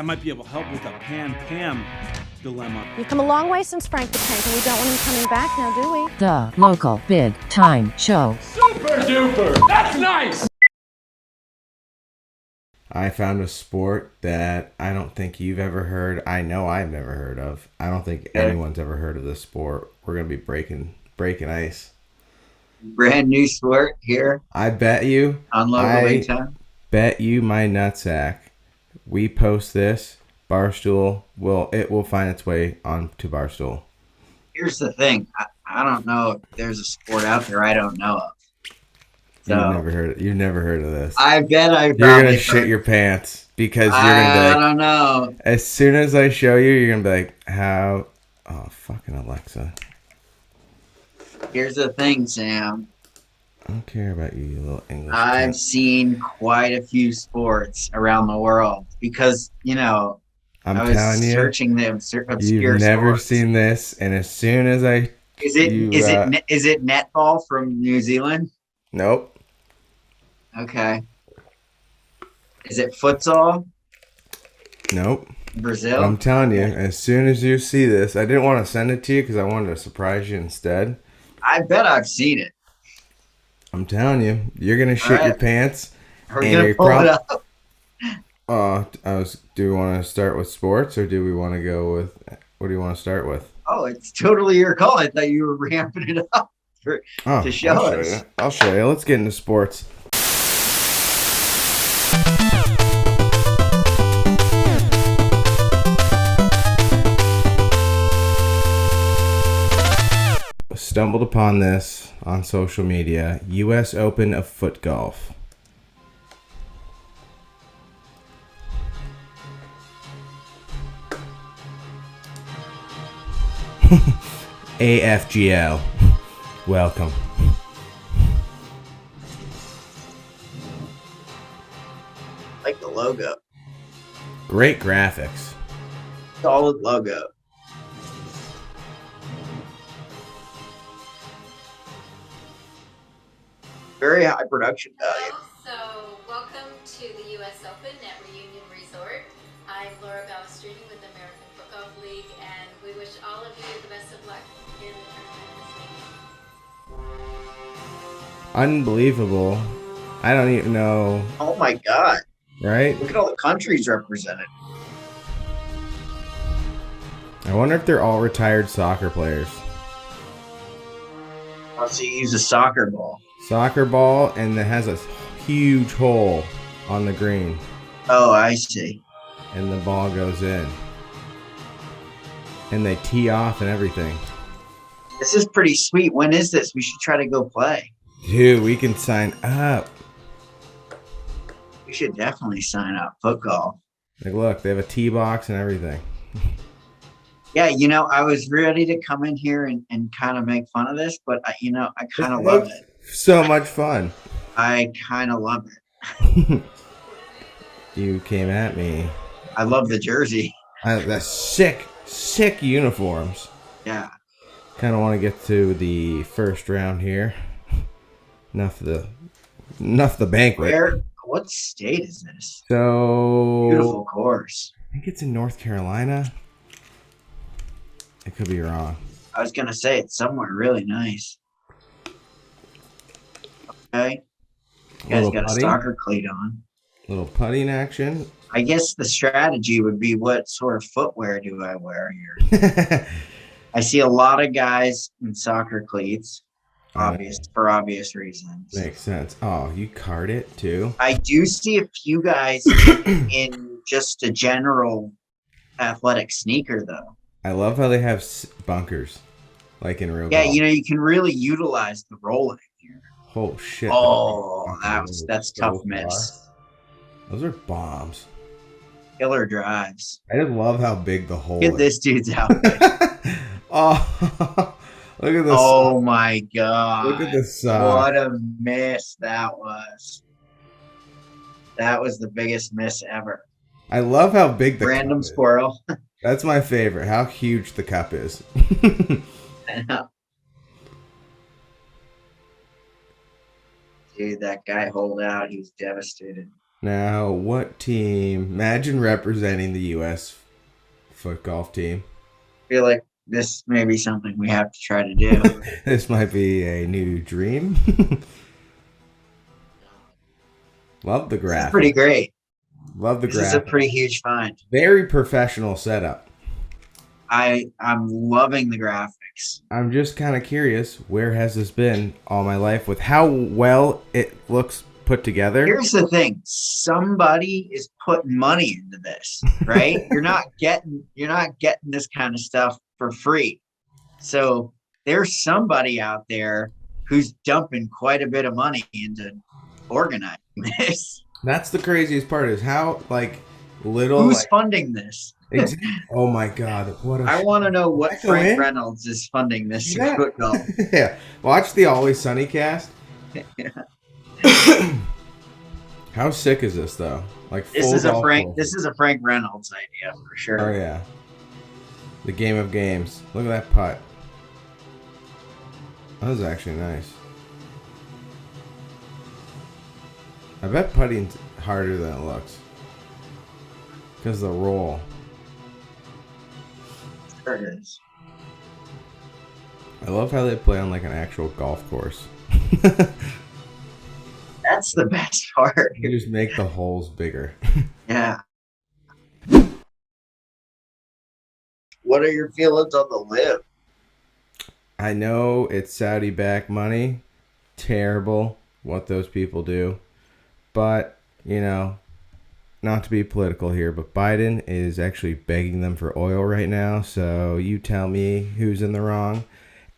I might be able to help with a Pan-Pam dilemma. You've come a long way since Frank the Tank, and we don't want him coming back now, do we? The local big time show. Super duper! That's nice! I found a sport that I don't think you've ever heard. I know I've never heard of. I don't think anyone's ever heard of this sport. We're gonna be breaking ice. Brand new sport here. I bet you. On local big time. Bet you my nutsack. We post this. Barstool will find its way onto Barstool. Here's the thing. I don't know if there's a sport out there I don't know of. So, You've never heard of this. I bet You're gonna shit your pants because you're gonna be like, I don't know. As soon as I show you, you're gonna be like, how? Oh, fucking Alexa. Here's the thing, Sam. I don't care about you, you little English. I've seen quite a few sports around the world because, I was searching the obscure you've never sports. seen this, and as soon as I... Is it netball from New Zealand? Nope. Okay. Is it futsal? Nope. Brazil? I'm telling you, as soon as you see this, I didn't want to send it to you because I wanted to surprise you instead. I bet I've seen it. I'm telling you, you're gonna shit your pants. Are we gonna pull it up? Do we want to start with sports, or do we want to go with? What do you want to start with? Oh, it's totally your call. I thought you were ramping it up to show us. I'll show you. Let's get into sports. Stumbled upon this on social media. U.S. Open of FootGolf. AFGL. Welcome. Like the logo. Great graphics. Solid logo. Very high production value. So, welcome to the U.S. Open at Reunion Resort. I'm Laura Balestrini with the American FootGolf League, and we wish all of you the best of luck in the tournament this week. Unbelievable. I don't even know. Oh my God. Right? Look at all the countries represented. I wonder if they're all retired soccer players. Oh, so you use a soccer ball. Soccer ball, and it has a huge hole on the green. Oh, I see. And the ball goes in. And they tee off and everything. This is pretty sweet. When is this? We should try to go play. Dude, we can sign up. We should definitely sign up. FootGolf. Like, look, they have a tee box and everything. Yeah, I was ready to come in here and kind of make fun of this, but, I kind of love it. So much fun. I kind of love it. You came at me. I love the jersey. That's sick uniforms. Yeah. Kind of want to get to the first round here. Enough the banquet. What state is this? So Beautiful course. I think it's in North Carolina. I could be wrong. I was gonna say it's somewhere really nice. Okay. You guys got a soccer cleat on. Little putting action. I guess the strategy would be, what sort of footwear do I wear here? I see a lot of guys in soccer cleats, for obvious reasons. Makes sense. Oh, you card it too? I do see a few guys in just a general athletic sneaker, though. I love how they have bunkers, like in real Yeah, golf. you can really utilize the rolling here. Oh shit! Oh, that's tough miss. Those are bombs. Killer drives. I just love how big the hole is. Look at this dude's outfit. Oh, look at this. Oh my God. Look at this. What a miss that was. That was the biggest miss ever. I love how big the random cup is. Squirrel. That's my favorite. How huge the cup is. I know. Dude, that guy holed out. He was devastated. Now, what team? Imagine representing the U.S. foot golf team. I feel like this may be something we have to try to do. This might be a new dream. Love the This is graphic. pretty great. Love the This is a graphic. pretty huge find. Very professional setup. I'm loving the graphics. I'm just kind of curious, where has this been all my life with how well it looks put together? Here's the thing: somebody is putting money into this, right? You're not getting this kind of stuff for free. So there's somebody out there who's dumping quite a bit of money into organizing this. That's the craziest part is how little. Who's funding this? Oh my God! What I want to know what Echo Frank in? Reynolds is funding this Yeah. foot golf. Yeah, watch the Always Sunny cast. How sick is this though? This is a golf Frank. course. This is a Frank Reynolds idea for sure. Oh yeah. The game of games. Look at that putt. That was actually nice. I bet putting's harder than it looks. Because of the roll. Sure it is. I love how they play on an actual golf course. That's the best part. You just make the holes bigger. Yeah. What are your feelings on the live? I know it's Saudi back money. Terrible what those people do. But, not to be political here, but Biden is actually begging them for oil right now. So you tell me who's in the wrong.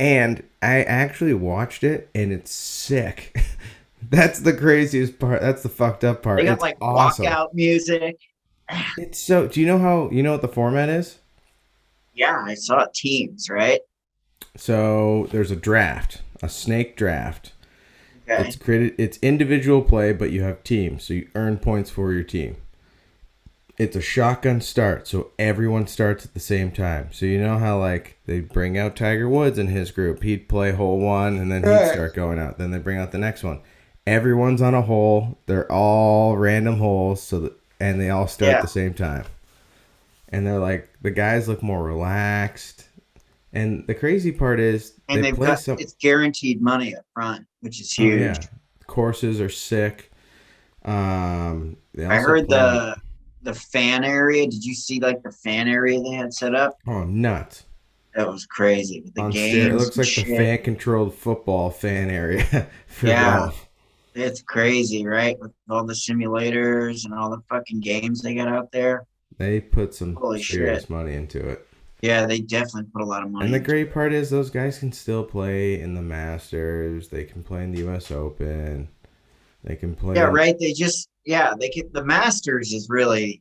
And I actually watched it, and it's sick. That's the craziest part. That's the fucked up part. They got It's awesome. walkout music. It's so. Do you know what the format is? Yeah, I saw teams, right? So there's a draft, a snake draft. Okay. It's individual play, but you have teams, so you earn points for your team. It's a shotgun start, so everyone starts at the same time. So you know how they bring out Tiger Woods and his group. He'd play hole one, and then he'd start going out. Then they bring out the next one. Everyone's on a hole. They're all random holes, and they all start at the same time. And they're the guys look more relaxed. And the crazy part is, And it's guaranteed money up front, which is huge. Oh, yeah. Courses are sick. I heard the fan area. Did you see the fan area they had set up? Oh, nuts. That was crazy. The games. It looks like the fan-controlled football fan area for golf. It's crazy, right? With all the simulators and all the fucking games they got out there. They put some Holy serious shit. money into it. Yeah, they definitely put a lot of money. And the great part is those guys can still play in the Masters. They can play in the U.S. Open. They can play. Yeah, right. They can. The Masters is really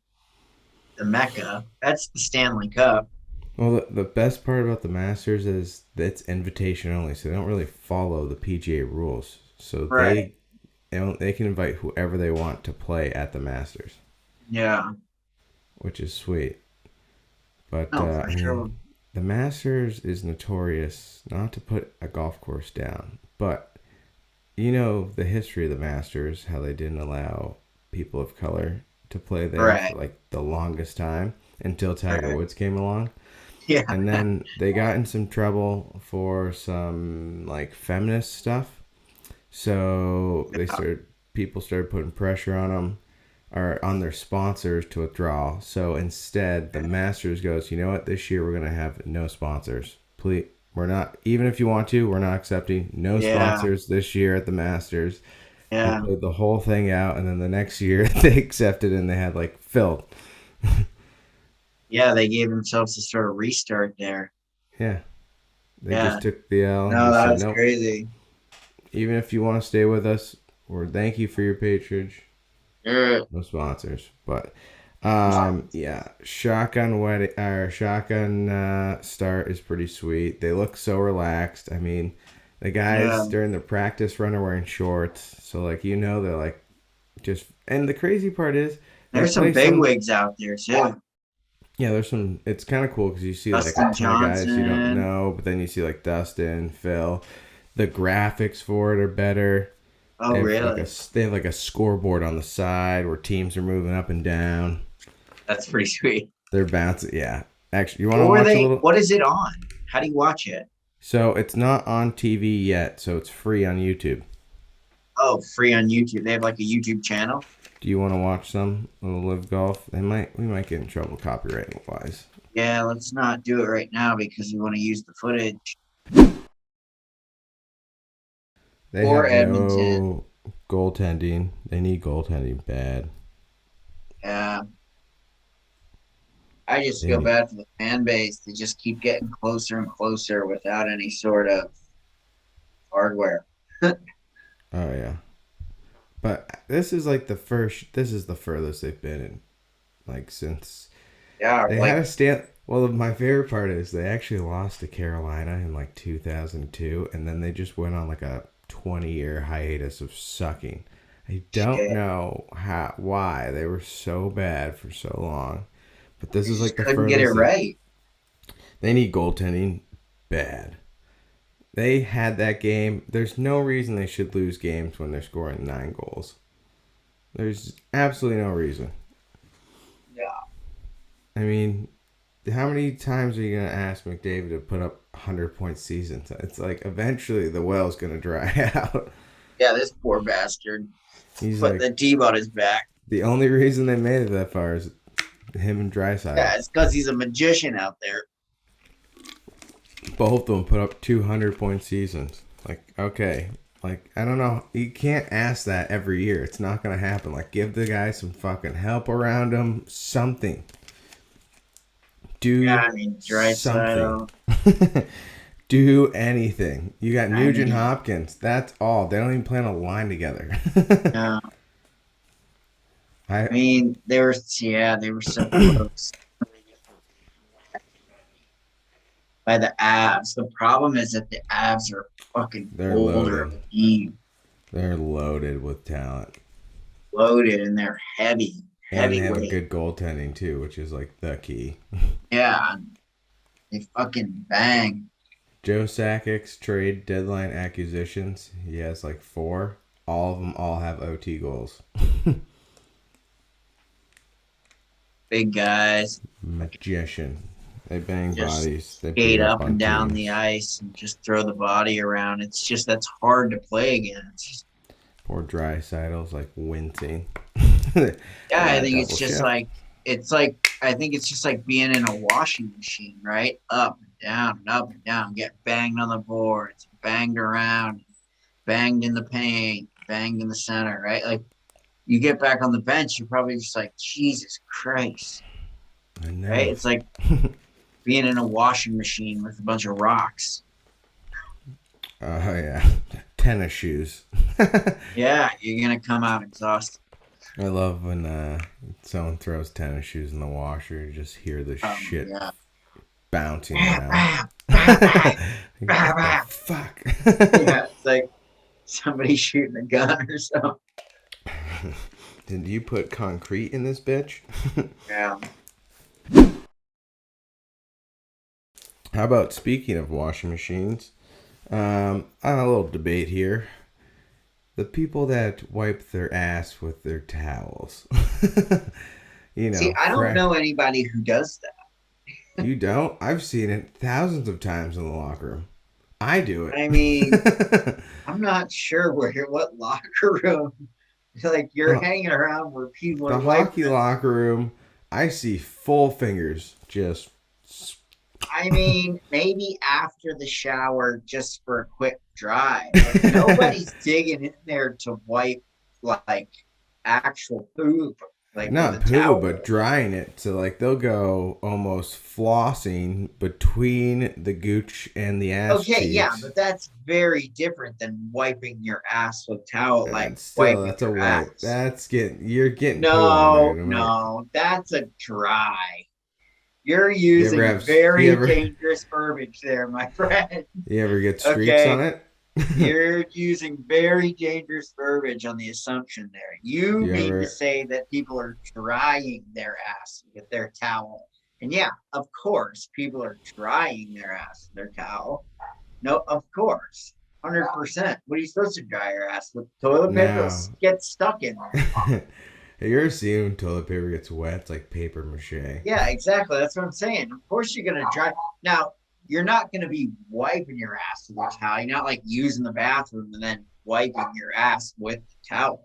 the Mecca. That's the Stanley Cup. Well, the best part about the Masters is that it's invitation only, so they don't really follow the PGA rules. So they can invite whoever they want to play at the Masters. Yeah. Which is sweet. But sure. The Masters is notorious not to put a golf course down. But the history of the Masters, how they didn't allow people of color to play there for the longest time until Tiger Woods came along. Yeah. And then they got in some trouble for some feminist stuff. So people started putting pressure on them, or on their sponsors, to withdraw. So instead, the Masters goes, you know what? This year we're gonna have no sponsors. Please, we're not. Even if you want to, we're not accepting no sponsors this year at the Masters. Yeah. They played the whole thing out, and then the next year they accepted, and they had filled. Yeah, they gave themselves a sort of restart there. Yeah. They just took the L. No, that's crazy. Even if you want to stay with us, or thank you for your patronage. Yeah. No sponsors, but shotgun wedding or shotgun start is pretty sweet. They look so relaxed. I mean, the guys during the practice run are wearing shorts, so they're just. And the crazy part is there's some big wigs out there too. Yeah, there's some. It's kind of cool because you see Dustin a ton of guys you don't know, but then you see Dustin, Phil. The graphics for it are better. Oh, really? They have like a scoreboard on the side where teams are moving up and down. That's pretty sweet. They're bouncing. Yeah. Actually, you want to watch a little? What is it on? How do you watch it? So it's not on TV yet, so it's free on YouTube. Oh, free on YouTube. They have like a YouTube channel. Do you want to watch some little live golf? We might get in trouble copyright wise. Yeah, let's not do it right now because we want to use the footage. They Or have Edmonton. no goaltending. They need goaltending bad. Yeah. I just feel bad for the fan base. They just keep getting closer and closer without any sort of hardware. Oh yeah. But this is like the furthest they've been in, like since Yeah, they like, had a stand. Well, my favorite part is they actually lost to Carolina in like 2002, and then they just went on like a 20-year hiatus of sucking. I don't know why they were so bad for so long, but this is like the couldn't furthest get it right. They need goaltending bad. They had that game. There's no reason they should lose games when they're scoring 9 goals. There's absolutely no reason. Yeah. I mean, how many times are you going to ask McDavid to put up 100-point seasons? It's like eventually the well's going to dry out. Yeah, this poor bastard. He's Put like, the team on his back. the only reason they made it that far is him and Draisaitl. Yeah, it's because he's a magician out there. Both of them put up 200-point seasons. Like, okay. Like, I don't know. You can't ask that every year. It's not going to happen. Like, give the guy some fucking help around him. Something. Do Draisaitl. something. Do anything. You got Nugent Hopkins. That's all. They don't even play on a line together. No. I mean, they were so close. By the Avs. The problem is that the Avs are fucking older of a team. They're loaded with talent. Loaded, and they're heavy. And they have a good goaltending too, which is like the key. Yeah. They fucking bang. Joe Sakic's trade deadline acquisitions. He has like 4. All of them have OT goals. Big guys. Magician. They bang Just bodies. They skate up and down the ice and just throw the body around. It's just that's hard to play against. Poor Draisaitl's like wincing. Yeah, I think it's just like being in a washing machine, right? Up and down, get banged on the boards, banged around, banged in the paint, banged in the center, right? Like you get back on the bench, you're probably just like, Jesus Christ. Right? It's like being in a washing machine with a bunch of rocks. Oh, yeah. Tennis shoes. Yeah, you're going to come out exhausted. I love when someone throws tennis shoes in the washer. You just hear the shit bouncing around. Fuck. Yeah, it's like somebody shooting a gun or something. Did you put concrete in this bitch? Yeah. How about, speaking of washing machines, on a little debate here. The people that wipe their ass with their towels. See, I don't know anybody who does that. You don't? I've seen it thousands of times in the locker room. I do it. I mean, I'm not sure what locker room. Like you're hanging around where people are. The hockey locker room, I see full fingers just. I mean, maybe after the shower, just for a quick dry. Like, nobody's digging in there to wipe like actual poop. Like not poo, but drying it. So like they'll go almost flossing between the gooch and the ass. Okay, cheeks. yeah, but that's very different than wiping your ass with towel. And like still, that's a wipe. Ass. That's you're getting no, that's a dry. You're using very dangerous verbiage there, my friend. You ever get streaks on it? You're using very dangerous verbiage on the assumption there. You mean to say that people are drying their ass with their towel. And yeah, of course, people are drying their ass with their towel. No, of course. 100%. What are you supposed to dry your ass with? Toilet paper No. will get stuck in there. Have you ever seen when toilet paper gets wet? It's like paper mache. Yeah, exactly. That's what I'm saying. Of course you're gonna dry. Now, you're not gonna be wiping your ass with a towel. You're not like using the bathroom and then wiping your ass with the towel.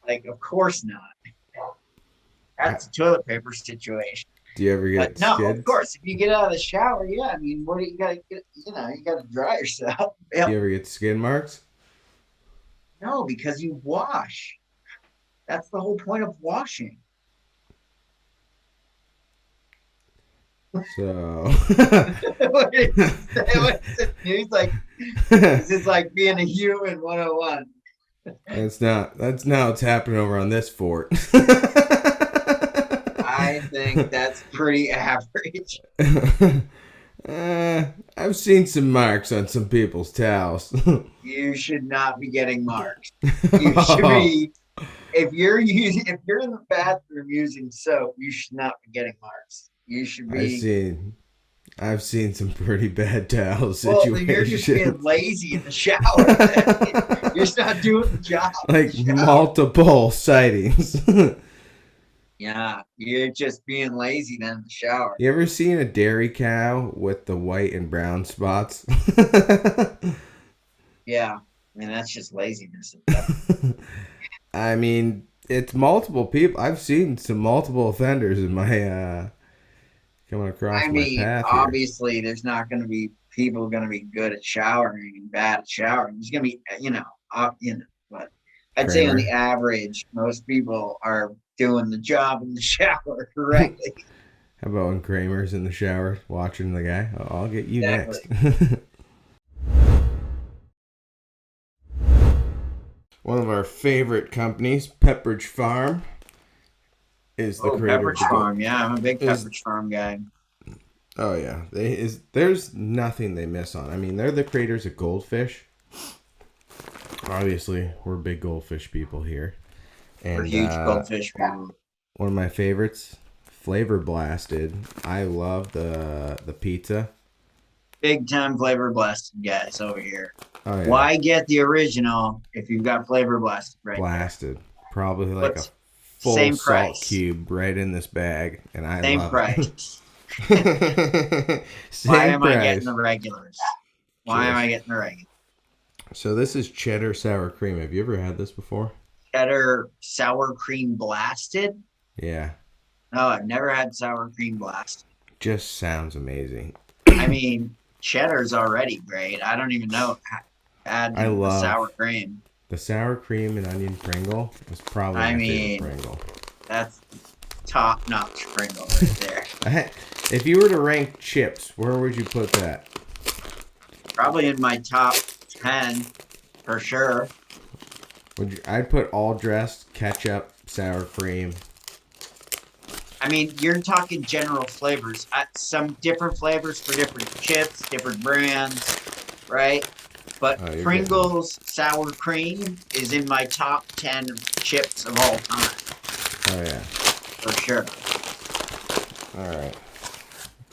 Like, of course not. That's a toilet paper situation. Do you ever get But no, skids? of course, if you get out of the shower, yeah, I mean, what do you gotta get? You know, you gotta dry yourself. Do you ever get skid marks? No, because you wash. That's the whole point of washing. So He's like, this is like being a human 101. that's not what's happening over on this fort. I think that's pretty average. I've seen some marks on some people's towels. You should not be getting marks. You should be if you're in the bathroom using soap, you should not be getting marks. You should be I've seen some pretty bad towel situations. well, then you're just being lazy in the shower. You're just not doing the job. Like multiple sightings. Yeah, you're just being lazy then in the shower. You ever seen a dairy cow with the white and brown spots? Yeah, I mean that's just laziness. I mean, it's multiple people. I've seen some multiple offenders in my coming across my path here. Obviously, there's not going to be people going to be good at showering and bad at showering. There's going to be, but I'd say on the average, most people are doing the job in the shower correctly. How about when Kramer's in the shower watching the guy? Oh, I'll get you next. One of our favorite companies, Pepperidge Farm, is the creator. Pepperidge Farm, yeah, I'm a big Pepperidge Farm guy. Oh yeah, there's nothing they miss on. I mean, they're the creators of Goldfish. Obviously, we're big Goldfish people here. And, we're huge Goldfish people. One of my favorites, Flavor Blasted. I love the pizza. Big time Flavor Blasted guys over here. Oh, yeah. Why get the original if you've got Flavor Blasted Blasted. Probably like a full same salt price. Cube right in this bag, and I same love price. it. Why am I getting the regulars? Why am I getting the regulars? So this is cheddar sour cream. Have you ever had this before? Cheddar sour cream blasted? Yeah. No, I've never had sour cream blasted. Just sounds amazing. I mean, cheddar's already great. I don't even know add the sour cream. The sour cream and onion Pringle is probably my favorite Pringle. That's top-notch Pringle right there. If you were to rank chips, where would you put that? Probably in my top 10, for sure. I'd put all dressed, ketchup, sour cream. I mean, you're talking general flavors. Some different flavors for different chips, different brands, right? But Pringles sour cream is in my top 10 chips of all time. Oh, yeah. For sure. All right.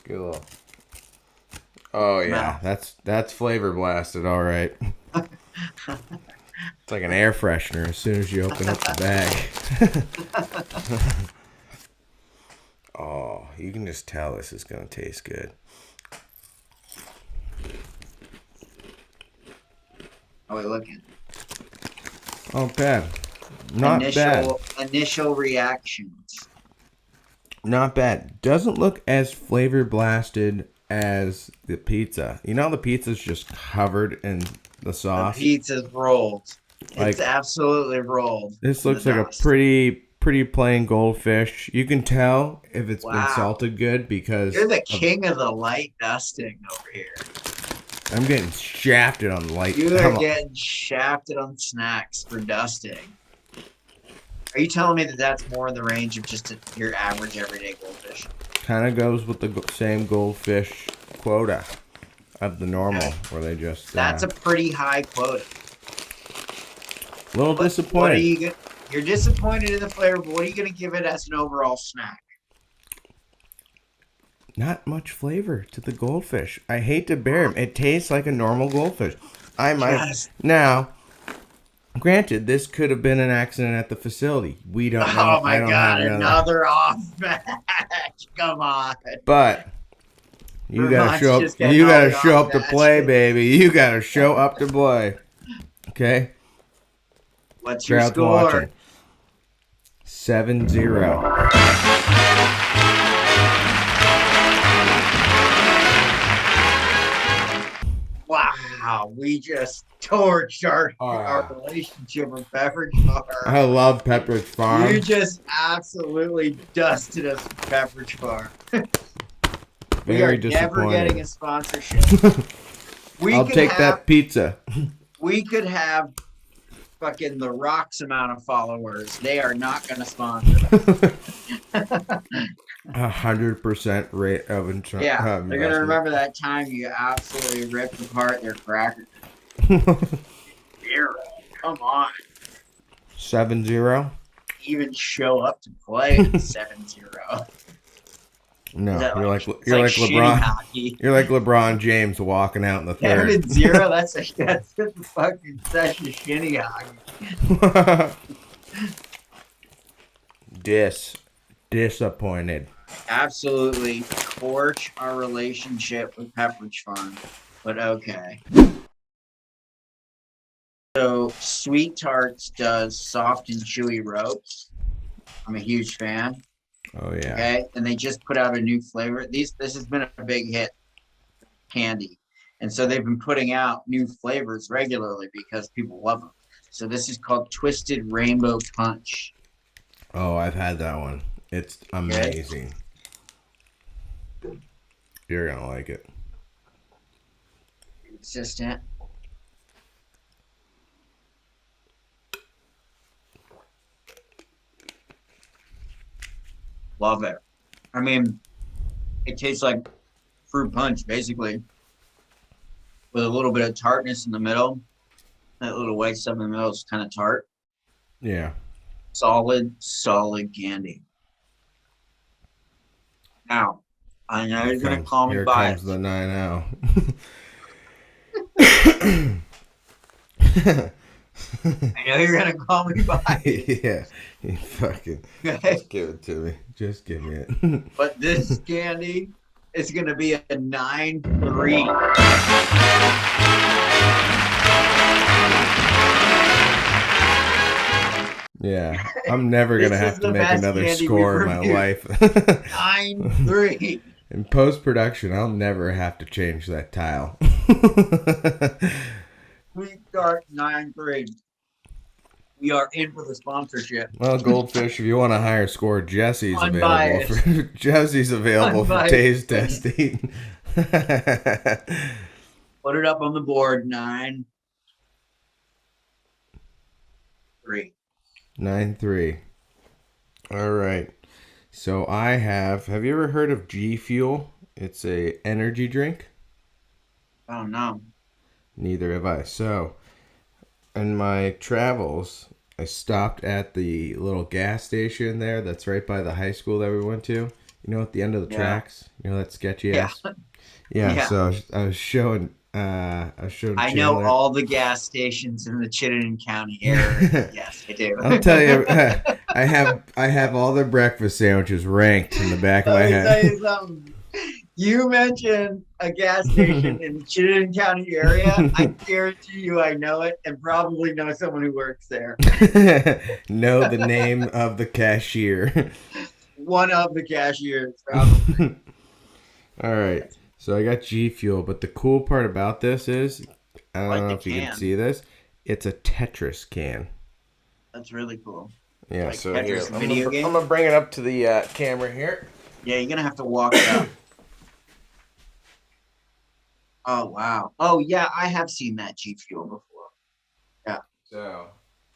Good little. Oh, yeah. No. That's Flavor Blasted, all right. It's like an air freshener as soon as you open up the bag. Oh, you can just tell this is going to taste good. How are we looking? Oh, bad. Not bad. Initial reactions. Not bad. Doesn't look as flavor blasted as the pizza. You know the pizza's just covered in the sauce? The pizza's rolled. It's absolutely rolled. This looks like a pretty plain goldfish. You can tell if it's been salted good because... You're the king of the light dusting over here. I'm getting shafted on light. You are getting shafted on snacks for dusting. Are you telling me that that's more in the range of just your average everyday goldfish? Kind of goes with the same goldfish quota of the normal, where they just... That's a pretty high quota. A little disappointed. You're disappointed in the flavor, but what are you going to give it as an overall snack? Not much flavor to the goldfish. I hate to bear him. It tastes like a normal goldfish. I might now. Granted, this could have been an accident at the facility. We don't know. Oh my God, another off match. Come on. But you gotta Vermont's show up. just getting You all gotta the show off up to play, matches. baby. You gotta show up to play. Okay. What's your Crowd's score? watching. 7-0. Wow, we just torched our relationship with Pepperidge Farm. I love Pepperidge Farm. You just absolutely dusted us with Pepperidge Farm. We are Very never getting disappointing. a sponsorship. I'll take that pizza. We could have fucking The Rock's amount of followers. They are not going to sponsor us. 100% rate of insurance. Yeah, they're going to remember that time you absolutely ripped apart their cracker. 0. Come on. 7-0. Even show up to play 7-0. No, That you're like shitty LeBron. hockey. You're like LeBron James walking out in the third. 7-0. That's just a fucking such a shitty hockey. Disappointed. Absolutely torch our relationship with Pepperidge Farm, but okay. So Sweet Tarts does soft and chewy ropes. I'm a huge fan. Oh yeah. Okay, and they just put out a new flavor. This has been a big hit, candy, and so they've been putting out new flavors regularly because people love them. So this is called Twisted Rainbow Punch. Oh, I've had that one. It's amazing. You're gonna like it. Consistent. Love it. I mean, it tastes like fruit punch, basically, with a little bit of tartness in the middle. That little white stuff in the middle is kind of tart. Yeah. Solid candy. Now, I know you're going to call me Here biased. comes the 9-0. I know you're going to call me biased. Yeah. You fucking Okay? just give it to me. Just give me it. But this candy is going to be a 9-3. Yeah. I'm never gonna This have is to the make best another candy score in we've my reviewed. life. 9-3. In post production, I'll never have to change that tile. We start 9-3. We are in for the sponsorship. Well, Goldfish, if you want a higher score, Jesse's Unbiased. available for Jesse's available for Unbiased. taste testing. Put it up on the board. 9-3. 9-3. All right. So I have you ever heard of G Fuel? It's a energy drink. Oh no. Neither have I. So in my travels, I stopped at the little gas station there that's right by the high school that we went to. You know, at the end of the tracks? You know that sketchy ass? Yeah, so I was showing I know Chandler. all the gas stations in the Chittenden County area. Yes, I do. I'll tell you, I have all their breakfast sandwiches ranked in the back of my Let me tell head. you something. You mentioned a gas station in the Chittenden County area. I guarantee you I know it and probably know someone who works there. Know the name of the cashier. One of the cashiers, probably. All right. So I got G Fuel, but the cool part about this is, I don't know if you can see this, it's a Tetris can. That's really cool. Yeah, Like so Tetris here, video game? I'm going to bring it up to the camera here. Yeah, you're going to have to walk it up. Oh, wow. Oh, yeah, I have seen that G Fuel before. Yeah. So,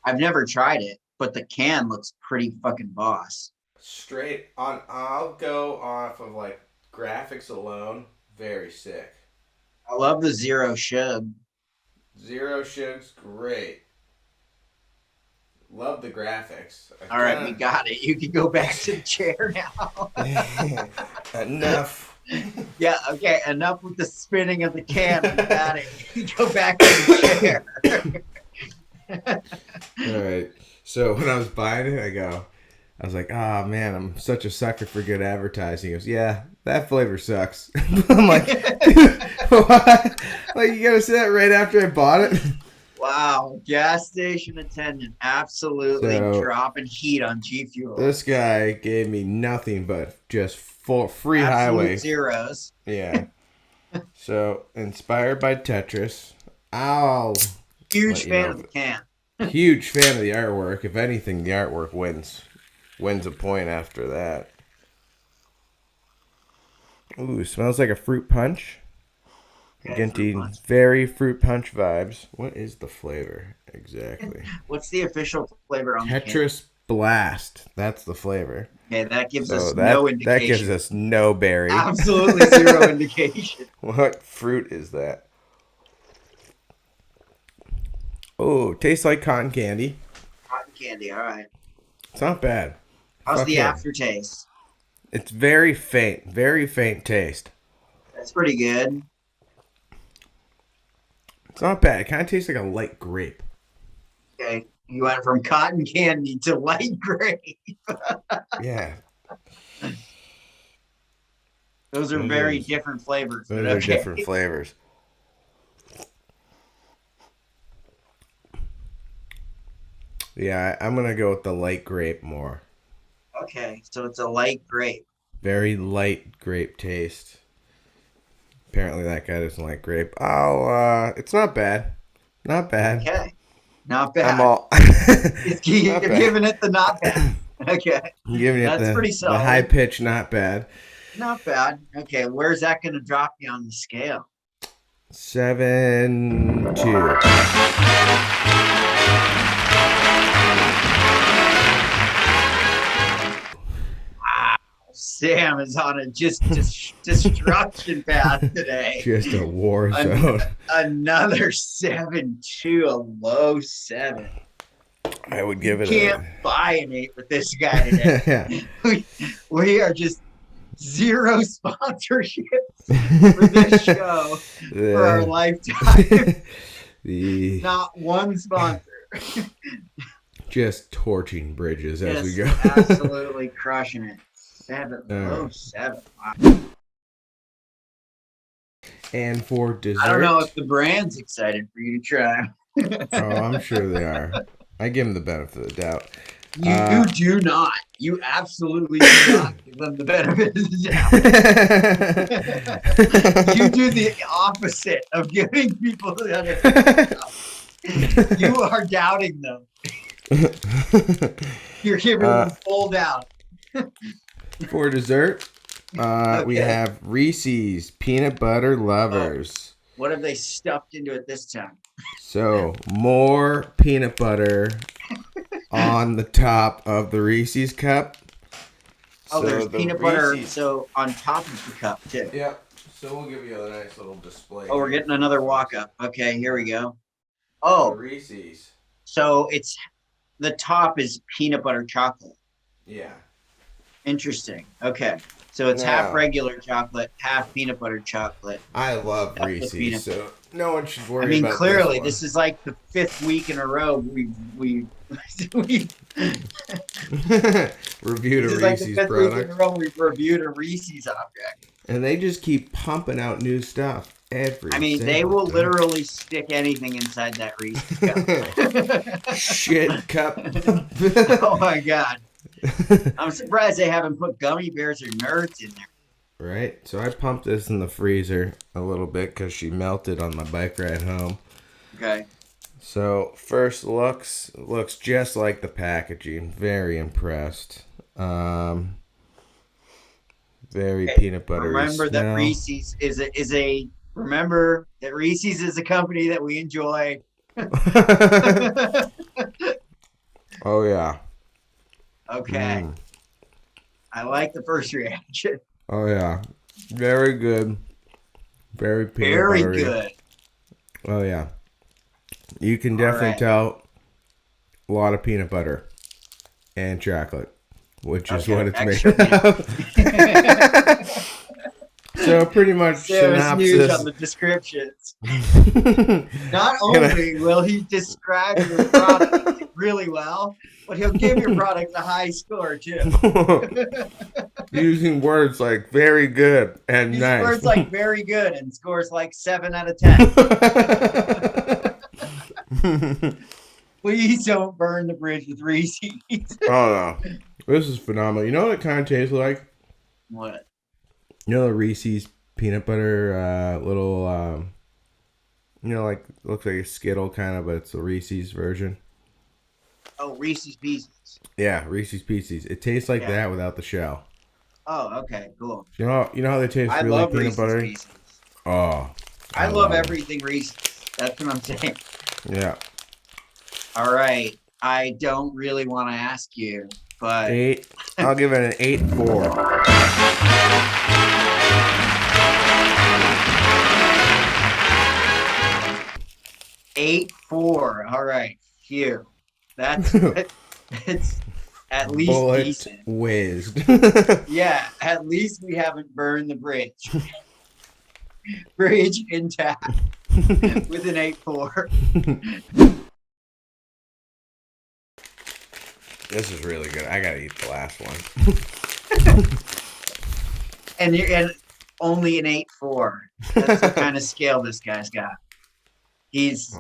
I've never tried it, but the can looks pretty fucking boss. straight on, I'll go off of like graphics alone. Very sick. I love the Zero Shub. Zero Shug's great. Love the graphics. All right, we got it. You can go back to the chair now. Enough. Yeah, okay. Enough with the spinning of the can. We got it. Go back to the chair. All right. So when I was buying it, I was like, oh man, I'm such a sucker for good advertising. He goes, yeah, that flavor sucks. I'm like, dude, what? Like, you gotta say that right after I bought it? Wow, gas station attendant absolutely dropping heat on G Fuel. This guy gave me nothing but just free Absolute highway. zeros. Yeah. So, inspired by Tetris. I'll Huge fan of the can. Huge fan of the artwork. If anything, the artwork wins a point after that. Ooh, smells like a fruit punch. Getting very fruit punch vibes. What is the flavor exactly? What's the official flavor on the can? Tetris Blast. That's the flavor. Okay, that gives us no indication. That gives us no berry. Absolutely zero indication. What fruit is that? Oh, tastes like cotton candy. Cotton candy, all right. It's not bad. How's the aftertaste? It's very faint taste. That's pretty good. It's not bad. It kind of tastes like a light grape. Okay, you went from cotton candy to light grape. Yeah. Those are very different flavors. Those are different flavors. Yeah, I'm going to go with the light grape more. Okay, so it's a light grape. Very light grape taste. Apparently that guy doesn't like grape. It's not bad. Not bad. Okay. Not bad. I'm all... You're giving it the not bad. Okay. I'm giving it pretty solid. The high pitch, not bad. Not bad. Okay, where's that going to drop you on the scale? 7.2. Sam is on a destruction path today. Just a war zone. Another 7.2, a low 7. I would give it Can't buy an 8 with this guy today. we are just zero sponsorships for this show for our lifetime. Not one sponsor. Just torching bridges as we go. Absolutely crushing it. 7, low 7. Wow. And for dessert, I don't know if the brand's excited for you to try. Oh, I'm sure they are. I give them the benefit of the doubt. You do not. You absolutely do not give them the benefit of the doubt. You do the opposite of giving people the benefit of the doubt. You are doubting them. You're giving them full doubt. For dessert, we have Reese's Peanut Butter Lovers. What have they stuffed into it this time? So, more peanut butter on the top of the Reese's cup. Oh, so there's peanut butter on top of the cup, too. Yep. So we'll give you a nice little display. Oh, we're getting another walk-up. Okay, here we go. Oh. Reese's. So the top is peanut butter chocolate. Yeah. Interesting. Okay. So it's half regular chocolate, half peanut butter chocolate. I love Reese's, so no one should worry about clearly, this is like the 5th week in a row we reviewed a Reese's product. Week in a row we've reviewed a Reese's object. And they just keep pumping out new stuff they will literally stick anything inside that Reese's cup. Shit cup. Oh my God. I'm surprised they haven't put gummy bears or nerds in there. Right. So I pumped this in the freezer a little bit because she melted on my bike ride home. Okay. So first looks just like the packaging. Very impressed. Very peanut buttery. Remember that Reese's is a company that we enjoy. Oh yeah. Okay. I like the first reaction. Oh yeah. Very good. Very peanut buttery. Very good. Oh yeah. You can definitely tell a lot of peanut butter and chocolate, which is what it's made of. So pretty much Sarah's huge on synopsis. the descriptions. Not only will he describe your product really well, but he'll give your product a high score too. Using words like very good and He nice. scores like very good and scores like 7 out of 10. Please don't burn the bridge with Reese's. Oh no, this is phenomenal. You know what it kind of tastes like? What? You know the Reese's peanut butter little, like looks like a Skittle kind of, but it's the Reese's version. Oh, Reese's Pieces. Yeah, Reese's Pieces. It tastes like that without the shell. Oh, okay, cool. You know how they taste I really love peanut Reese's buttery? Pieces. Oh, I love everything Reese's. That's what I'm saying. Yeah. All right. I don't really want to ask you, but 8. I'll give it an 8.4. 8.4. All right. Phew. That's it's at least Bullet decent. whizzed. Yeah, at least we haven't burned the bridge. Bridge intact with an 8.4. This is really good. I gotta eat the last one. And only an 8.4. That's the kind of scale this guy's got. He's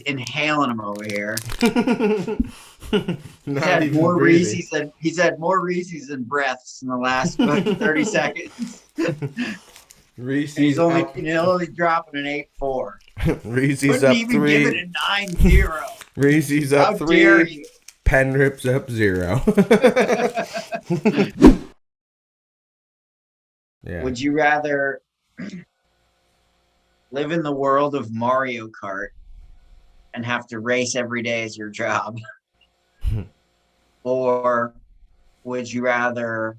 inhaling them over here. He's had more Reese's than breaths in the last 30 seconds. Reese's He's only dropping an 8.4. Reese's Couldn't up even 3. give it a 9.0. Reese's up How 3. dare you? Penrip's up 0. Yeah. Would you rather live in the world of Mario Kart and have to race every day as your job? Or would you rather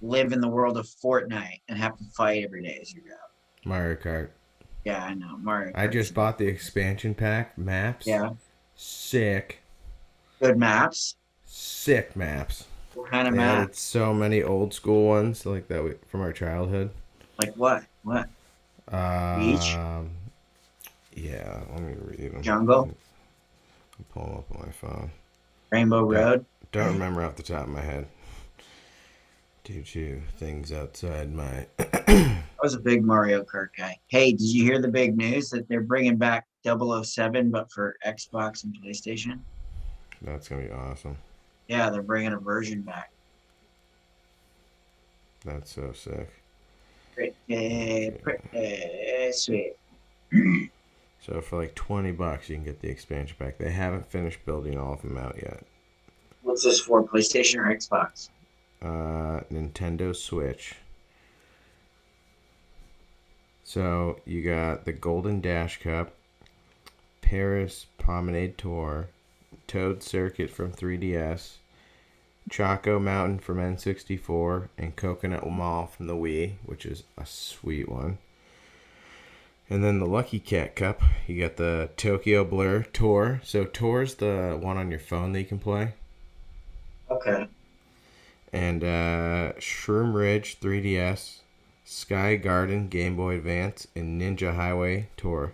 live in the world of Fortnite and have to fight every day as your job? Mario Kart. Yeah, I know. Mario Kart. I just bought the expansion pack maps. Yeah. Sick. Good maps. Sick maps. What kind of They maps? added so many old school ones like that from our childhood. Like what? What? Beach? Yeah, let me read them. Jungle? I'm pulling up on my phone. Rainbow Road? Don't remember off the top of my head. Due to things outside my... I was a big Mario Kart guy. Hey, did you hear the big news that they're bringing back 007 but for Xbox and PlayStation? That's going to be awesome. Yeah, they're bringing a version back. That's so sick. Pretty sweet. So for like $20, you can get the expansion pack. They haven't finished building all of them out yet. What's this for, PlayStation or Xbox? Nintendo Switch. So you got the Golden Dash Cup, Paris Promenade Tour, Toad Circuit from 3DS, Choco Mountain from N64, and Coconut Mall from the Wii, which is a sweet one. And then the Lucky Cat Cup, you got the Tokyo Blur Tour. So Tour's the one on your phone that you can play. Okay. And Shroom Ridge 3DS, Sky Garden Game Boy Advance, and Ninja Highway Tour.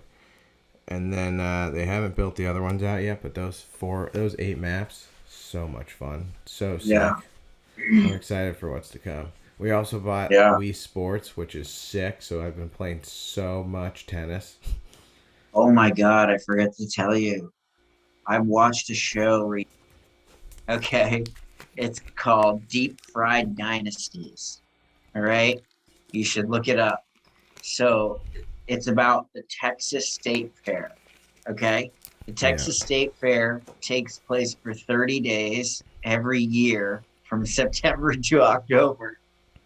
And then they haven't built the other ones out yet, but those 8 maps, so much fun. So sick. Yeah. I'm excited for what's to come. We also bought Wii Sports, which is sick, so I've been playing so much tennis. Oh my God, I forgot to tell you. I watched a show. Okay. It's called Deep Fried Dynasties. All right. You should look it up. So it's about the Texas State Fair. Okay. The Texas State Fair takes place for 30 days every year from September to October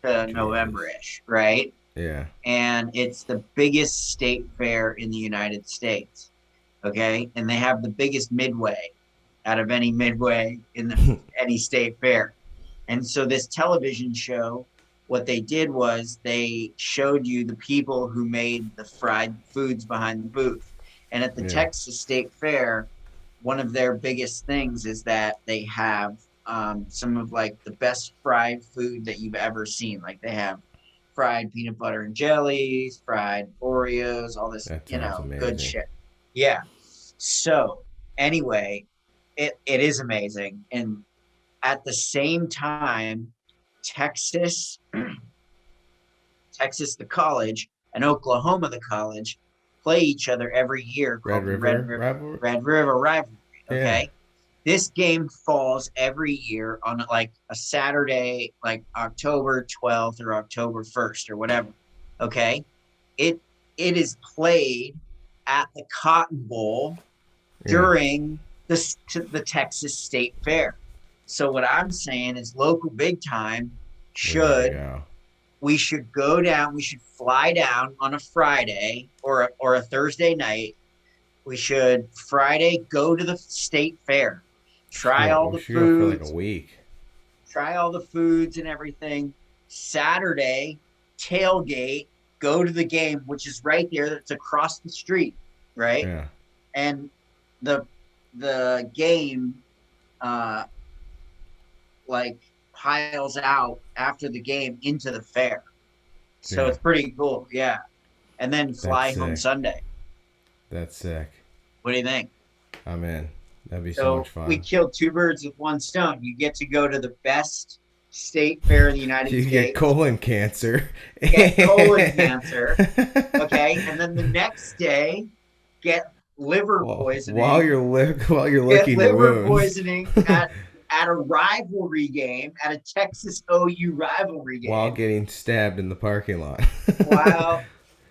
to November-ish, right? Yeah. And it's the biggest state fair in the United States. Okay. And they have the biggest midway out of any midway in any state fair. And so this television show, what they did was they showed you the people who made the fried foods behind the booth. And at the Texas State Fair, one of their biggest things is that they have some of like the best fried food that you've ever seen. Like they have fried peanut butter and jellies, fried Oreos, all this, That you sounds know, good amazing. shit. Yeah. So anyway, it is amazing. And at the same time, Texas, Texas, the college, and Oklahoma, the college, play each other every year Red called the River rivalry? Red River rivalry. Yeah. Okay. This game falls every year on like a Saturday, like October 12th or October 1st or whatever. Okay. It it is played at the Cotton Bowl Yeah. during the Texas State Fair. So what I'm saying is local big time We gotta should go. we should go down, we should fly down on a Friday or a Thursday night. We should Friday go to the state fair, try all We the should go for like a foods, week. try all the foods and everything. Saturday, tailgate, go to the game, which is right there. That's across the street, right? Yeah. And the game, uh, like piles out after the game into the fair. So Yeah. it's pretty cool, yeah. And then fly That's home sick. Sunday. That's sick. What do you think? I'm in. That'd be so So much fun. we killed two birds with one stone. You get to go to the best state fair in the United You States. get colon cancer. Get colon cancer. Okay, and then the next day, get liver poisoning. While you're get licking the liver wounds. poisoning at a rivalry game, at a Texas OU rivalry game. While getting stabbed in the parking lot.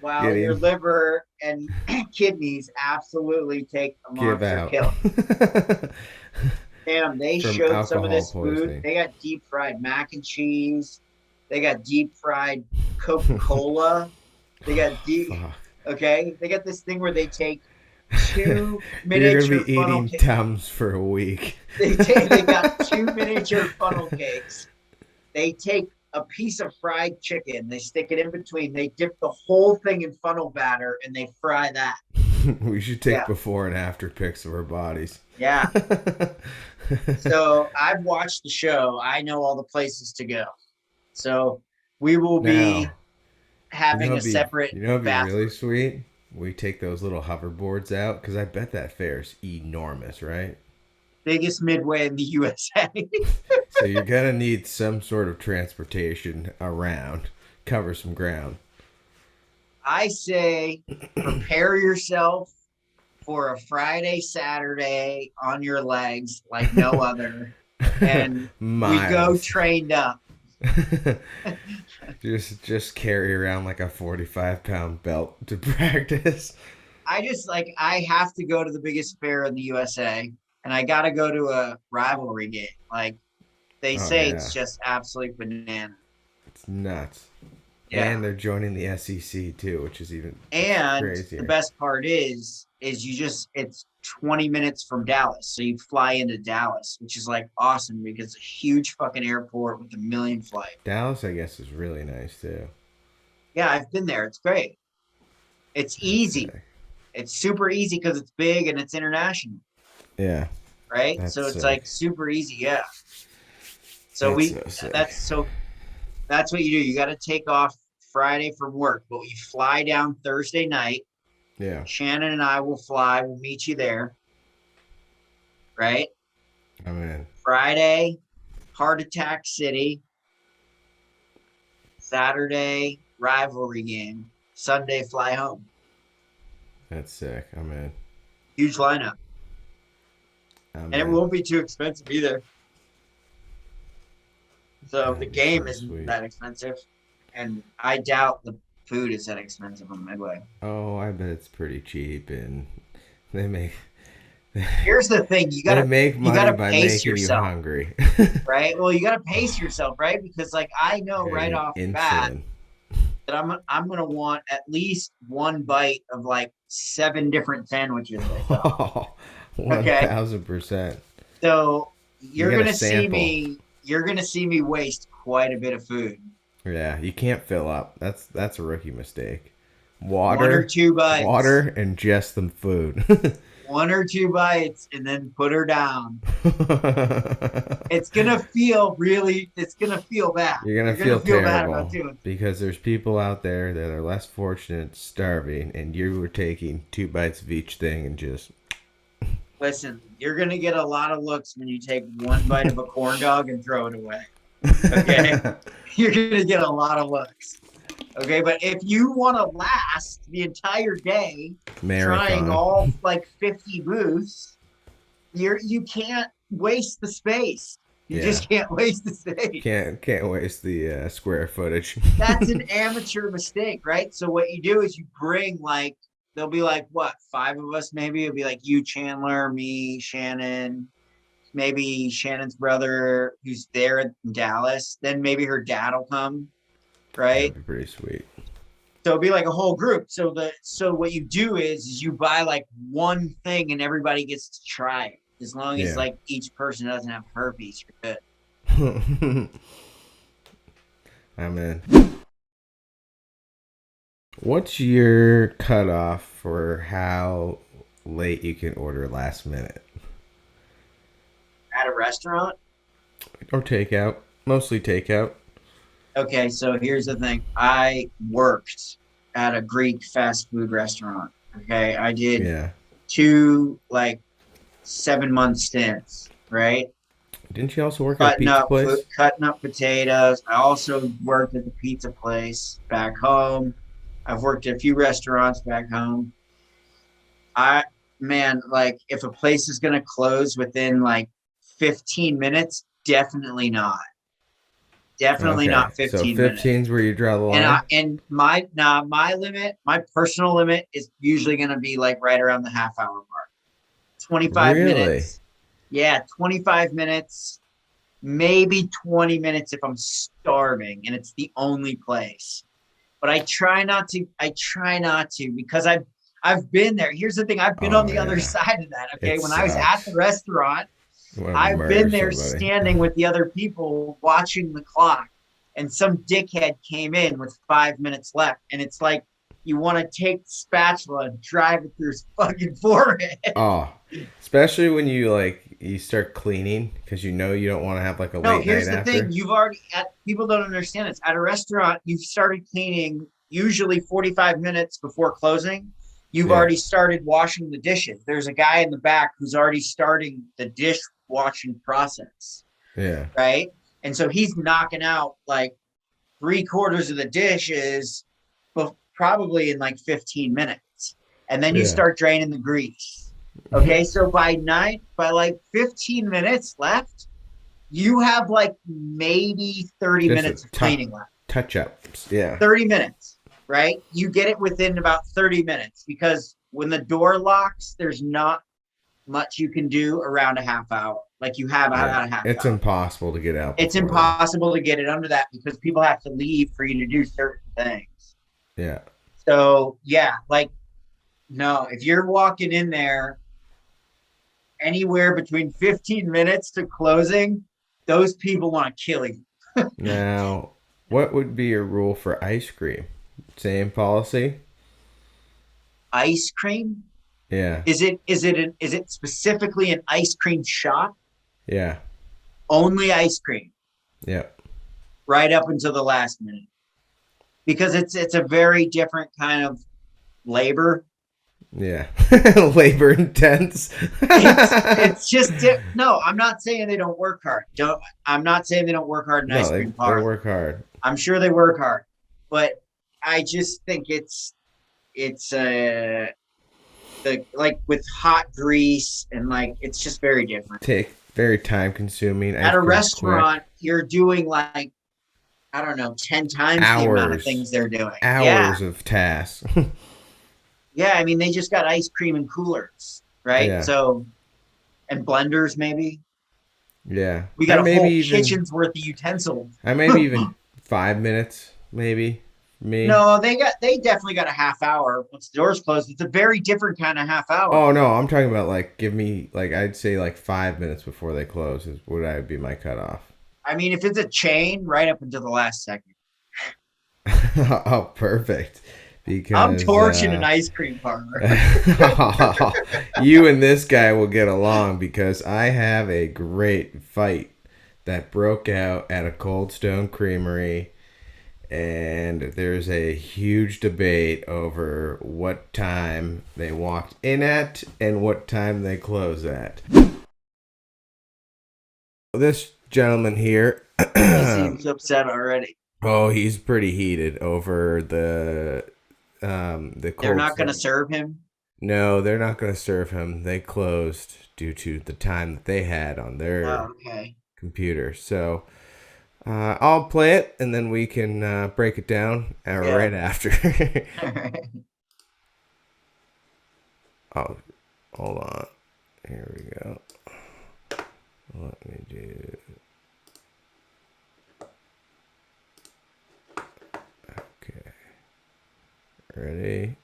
While Getting- your liver and kidneys absolutely take a Give monster out. kill. Damn, they From showed some of this alcohol poisoning. food. They got deep fried mac and cheese. They got deep fried Coca-Cola. They got deep. Fuck. Okay, they got this thing where they take 2 You're miniature gonna be funnel eating cakes. Tums for a week. They got 2 miniature funnel cakes. They take a piece of fried chicken. They stick it in between. They dip the whole thing in funnel batter and they fry that. We should take Yeah. before and after pics of our bodies. Yeah. So I've watched the show. I know all the places to go. So we will be Now, having a separate You know what'd be bathroom. really sweet? We take those little hoverboards out, because I bet that fair's enormous, right? Biggest midway in the USA. So you're gonna need some sort of transportation around, cover some ground. I say prepare yourself for a Friday, Saturday on your legs like no other. And we go Miles. trained up. just carry around like a 45-pound belt to practice. I have to go to the biggest fair in the USA and I got to go to a rivalry game. Like they say yeah. it's just absolute banana. It's nuts. Yeah. And they're joining the SEC too, which is even And crazier. the best part is it's 20 minutes from Dallas. So you fly into Dallas, which is like awesome because it's a huge fucking airport with a million flights. Dallas, I guess, is really nice too. Yeah, I've been there. It's great. It's easy. Okay. It's super easy because it's big and it's international, Yeah. right? That's so it's sick. like super easy. Yeah. So That's so sick. that's what you do. You got to take off Friday from work, but we fly down Thursday night. Yeah. Shannon and I will fly. We'll meet you there. Right? I'm in. Friday, Heart Attack City. Saturday, rivalry game. Sunday, fly home. That's sick. I'm in. Huge lineup. I'm And it in. won't be too expensive either. So That'd the be game so isn't sweet. that expensive. And I doubt the food is that expensive on Midway. Oh, I bet it's pretty cheap, and they make Here's the thing, you they gotta make money gotta by pace making yourself. you hungry. right? Well, you gotta pace yourself, right? Because like I know right And off the bat insulin. that I'm gonna want at least one bite of like 7 different sandwiches. I thought. 1000%. So you're gotta gonna see sample. me waste quite a bit of food. Yeah, you can't fill up. That's a rookie mistake. One or Water, two bites. water, and just the food. 1 or 2 bites and then put her down. It's gonna feel bad. You're gonna feel bad terrible about doing it. because there's people out there that are less fortunate, starving, and you were taking 2 bites of each thing and just. Listen, you're gonna get a lot of looks when you take 1 bite of a corn dog and throw it away. Okay, you're gonna get a lot of looks. Okay, but if you want to last the entire day trying all like 50 booths, you can't waste the space. You just can't waste the space. Can't waste the square footage. That's an amateur mistake, right? So what you do is you bring like, there'll be like what, 5 of us maybe. It'll be like you, Chandler, me, Shannon, maybe Shannon's brother who's there in Dallas. Then maybe her dad will come. Right, That'd be pretty sweet. So it'd be like a whole group. So what you do is you buy like one thing and everybody gets to try it. As long as like each person doesn't have herpes, you're good. I'm in. What's your cutoff for how late you can order last minute? At a restaurant? Or takeout. Mostly takeout. Okay, so here's the thing. I worked at a Greek fast food restaurant. Okay, I did 2 like 7-month stints, right? Didn't you also work at a pizza place? Cutting up potatoes. I also worked at the pizza place back home. I've worked at a few restaurants back home. Like if a place is gonna close within like 15 minutes, definitely not. Definitely not 15 minutes. So 15's where you draw the line? And my limit, my personal limit is usually going to be like right around the half-hour mark. 25 minutes. Yeah, 25 minutes, maybe 20 minutes if I'm starving and it's the only place. But I try not to because I've been there. Here's the thing. I've been on the other side of that, okay? When I was at the restaurant, I've been there standing with the other people watching the clock, and some dickhead came in with 5 minutes left, and it's like you want to take the spatula and drive it through his fucking forehead. Oh, especially when you start cleaning because you don't want to have like a late night after. No, here's the thing. People don't understand this. At a restaurant, you've started cleaning usually 45 minutes before closing. You've already started washing the dishes. There's a guy in the back who's already starting the dishwashing process. Yeah. Right? And so he's knocking out like 3/4 of the dishes probably in like 15 minutes. And then you start draining the grease. Okay. So by like 15 minutes left, you have like maybe 30 minutes of cleaning left. Touch ups. Yeah. 30 minutes. Right? You get it within about 30 minutes because when the door locks, there's not much you can do around a half hour. Like you have about a half hour. It's impossible to get out. It's impossible to get it under that because people have to leave for you to do certain things. Yeah. So, no, if you're walking in there anywhere between 15 minutes to closing, those people want to kill you. Now, what would be your rule for ice cream? Same policy? Ice cream? Yeah. Is it specifically an ice cream shop? Yeah. Only ice cream. Yep. Right up until the last minute. Because it's a very different kind of labor. Yeah. Labor intense. it's just no, I'm not saying they don't work hard. I'm not saying they don't work hard in ice cream parlor. They work hard. I'm sure they work hard. But I just think it's like with hot grease and like it's just very different. Very time consuming. At a restaurant, you're doing like I don't know, 10 times the amount of things they're doing. Hours of tasks. Yeah, I mean they just got ice cream and coolers, right? Yeah. So and blenders maybe. Yeah. We got a whole kitchen's worth of utensils. Maybe even 5 minutes, maybe. No, they definitely got a half hour once the doors closed. It's a very different kind of half hour. Oh no, I'm talking about like give me like I'd say like 5 minutes before they close would be my cutoff. I mean, if it's a chain, right up until the last second. Oh, perfect. because I'm torching an ice cream parlor. you and this guy will get along because I have a great fight that broke out at a Cold Stone Creamery, and there's a huge debate over what time they walked in at and what time they close at. This gentleman here, He seems upset already. oh, he's pretty heated over the They're Cold not going to Stone. serve him. No, they're not going to serve him. They closed due to the time that they had on their Oh, okay. computer. So I'll play it, and then we can break it down right after. Oh, hold on. Here we go. Let me do... Okay. Ready?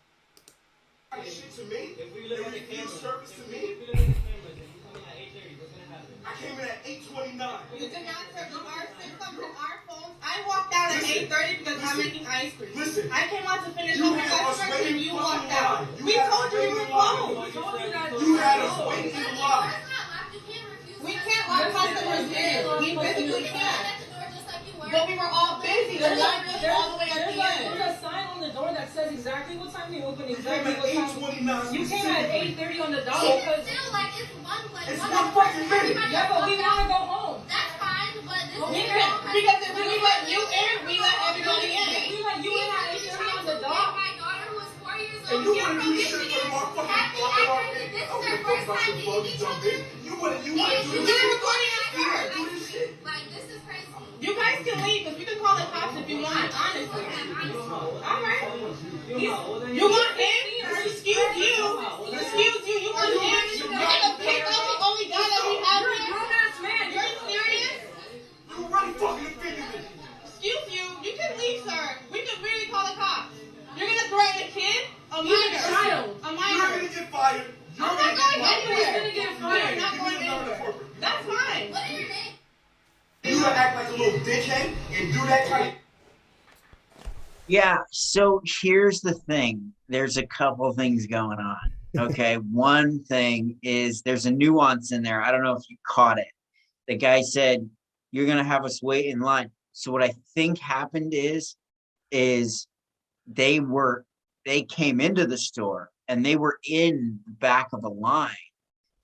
Shit to me. If we look at the camera, service to me. I came in at 8:29. You did not serve our system from our phones. I walked out at 8:30 because I'm making ice cream. Listen. I came out to finish You up the had us customers waiting and you in walked the out. line. We told you we were closed. You had us waiting in the line. We can't let customers in. We physically can't. But we were all busy. The line was all the way at the end. There's a sign on the door that says exactly what time they open, exactly You what came time. at 8:29. You came at 8:30 on the dot So- because It's one fucking minute. yeah, but we want to go home. That's fine, but this We can't, because if we let you in, we let everybody in. We let you in at 8:30 on the dot. My daughter who was 4 years And old. you here want to from do shit for Michigan. the motherfucking Happy block actor. off. This is I don't her give a fuck first about time your phone. meeting You each jump other. in. You want to do We're this. recording at You gotta first. do this shit. Like, this is crazy. You guys can leave, because we can call the cops if you want, honestly. Alright. You want him? Excuse you. Excuse you. You want him? You're gonna pick up the only guy that we have You're a here? grown-ass man. You're serious? You already fucking offended me. Excuse you. You can leave, sir. We can really call the cops. You're gonna threaten a kid? A minor. child. A You're minor. gonna get fired. I'm not going anywhere. gonna get You're fired. not going anywhere. That's fine. What are your names? You gonna act like a little dickhead and do that kind of... Yeah, so here's the thing. There's a couple things going on. Okay, one thing is there's a nuance in there. I don't know if you caught it. The guy said, "You're gonna have us wait in line." So what I think happened is they came into the store and they were in the back of a line.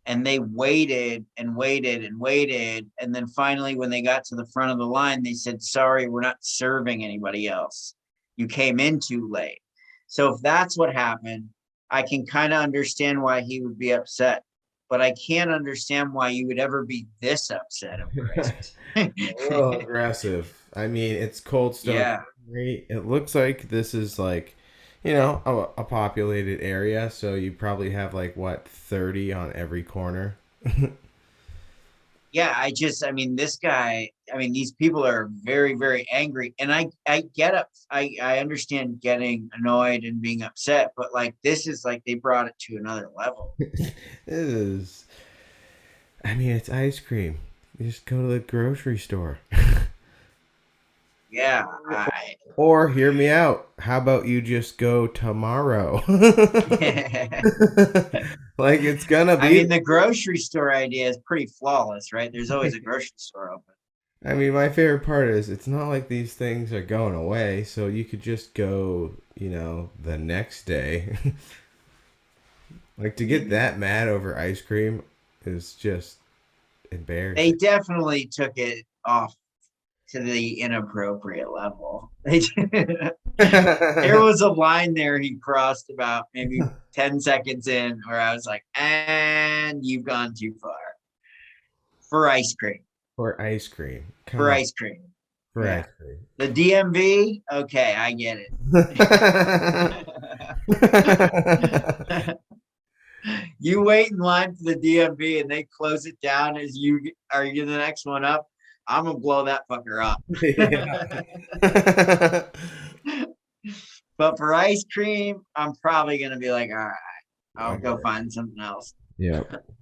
And they waited and waited and waited. And then finally, when they got to the front of the line, they said, "Sorry, we're not serving anybody else. You came in too late." So if that's what happened, I can kind of understand why he would be upset. But I can't understand why you would ever be this upset over it. A little aggressive. I mean, it's Cold Stone. Yeah. Creamery. It looks like this is like, a populated area. So you probably have like, 30 on every corner. Yeah, this guy, these people are very, very angry. And I understand getting annoyed and being upset, but like, this is like, they brought it to another level. It's ice cream. You just go to the grocery store. Yeah. Or hear me out. How about you just go tomorrow? Like it's gonna be. The grocery store idea is pretty flawless, right? There's always a grocery store open. My favorite part is it's not like these things are going away, so you could just go, the next day. Like to get that mad over ice cream is just embarrassing. They definitely took it off to the inappropriate level. There was a line there he crossed about maybe 10 seconds in where I was like, and you've gone too far. For ice cream. For ice cream. For ice cream. For Yeah. ice cream. The DMV? Okay, I get it. You wait in line for the DMV and they close it down as you are the next one up. I'm gonna blow that fucker up. But for ice cream, I'm probably gonna be like, all right, I'll go find something else. Yeah.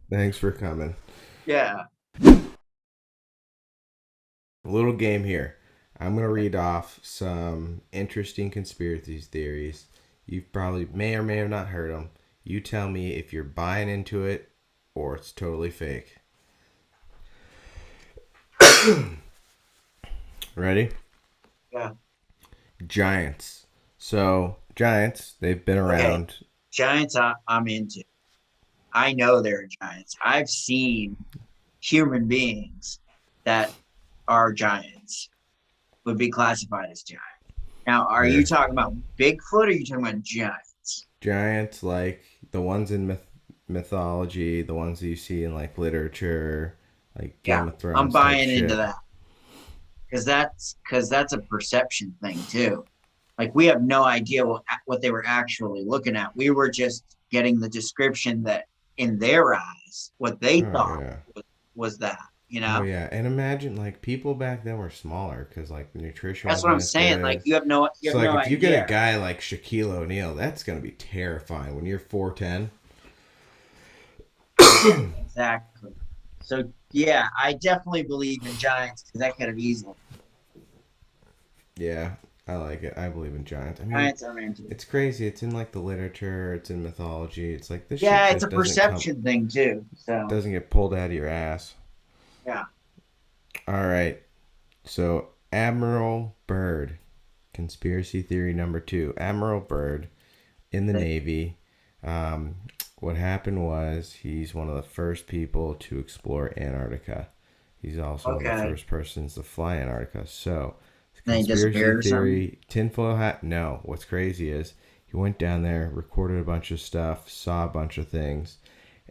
Thanks for coming. Yeah. A little game here. I'm gonna read off some interesting conspiracy theories. You probably may or may have not heard them. You tell me if you're buying into it or it's totally fake. Ready? Yeah. Giants. So, Giants, they've been around. Okay. Giants, I'm into. I know they're giants. I've seen human beings that are giants, would be classified as giants. Now, are you talking about Bigfoot or are you talking about giants? Giants, like the ones in mythology, the ones that you see in like literature, like Game of Thrones. I'm buying into that. Because that's a perception thing too. Like we have no idea what they were actually looking at. We were just getting the description that in their eyes, what they thought was that, you know? Oh yeah, and imagine like people back then were smaller because like nutrition. That's what I'm saying. Good. Like you have no if idea. You get a guy like Shaquille O'Neal, that's gonna be terrifying when you're 4'10". Exactly. So yeah, I definitely believe in giants because that could have easily. Yeah, I like it. I believe in giants. I mean, giants are into it. It's crazy. It's in like the literature. It's in mythology. It's like this. Yeah, it's a perception thing too. So it doesn't get pulled out of your ass. Yeah. All right. So Admiral Byrd, conspiracy theory number 2. Admiral Byrd, in the Navy. What happened was he's one of the first people to explore Antarctica. He's also one of the first persons to fly Antarctica. So. Conspiracy theory, tinfoil hat. No, what's crazy is he went down there, recorded a bunch of stuff, saw a bunch of things,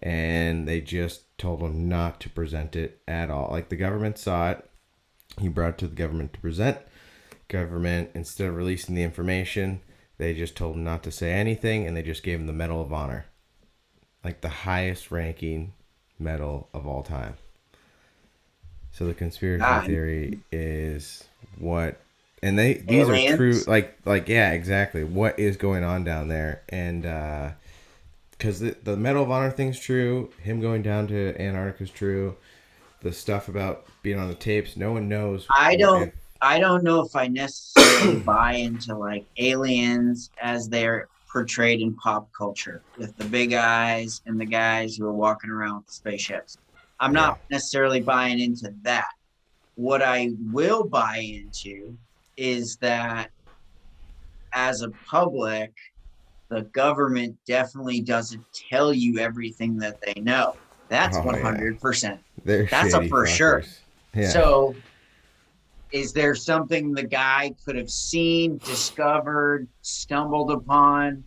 and they just told him not to present it at all. Like the government saw it, he brought it to the government to present. Government, instead of releasing the information, they just told him not to say anything, and they just gave him the Medal of Honor, like the highest ranking medal of all time. So the conspiracy theory is what, and these aliens? Are true. Like yeah, exactly. What is going on down there? And because the Medal of Honor thing's true, him going down to Antarctica is true. The stuff about being on the tapes, no one knows. I don't know if I necessarily buy into like aliens as they're portrayed in pop culture with the big eyes and the guys who are walking around with the spaceships. I'm not necessarily buying into that. What I will buy into is that as a public, the government definitely doesn't tell you everything that they know. That's 100%. That's a for sure. Yeah. So is there something the guy could have seen, discovered, stumbled upon?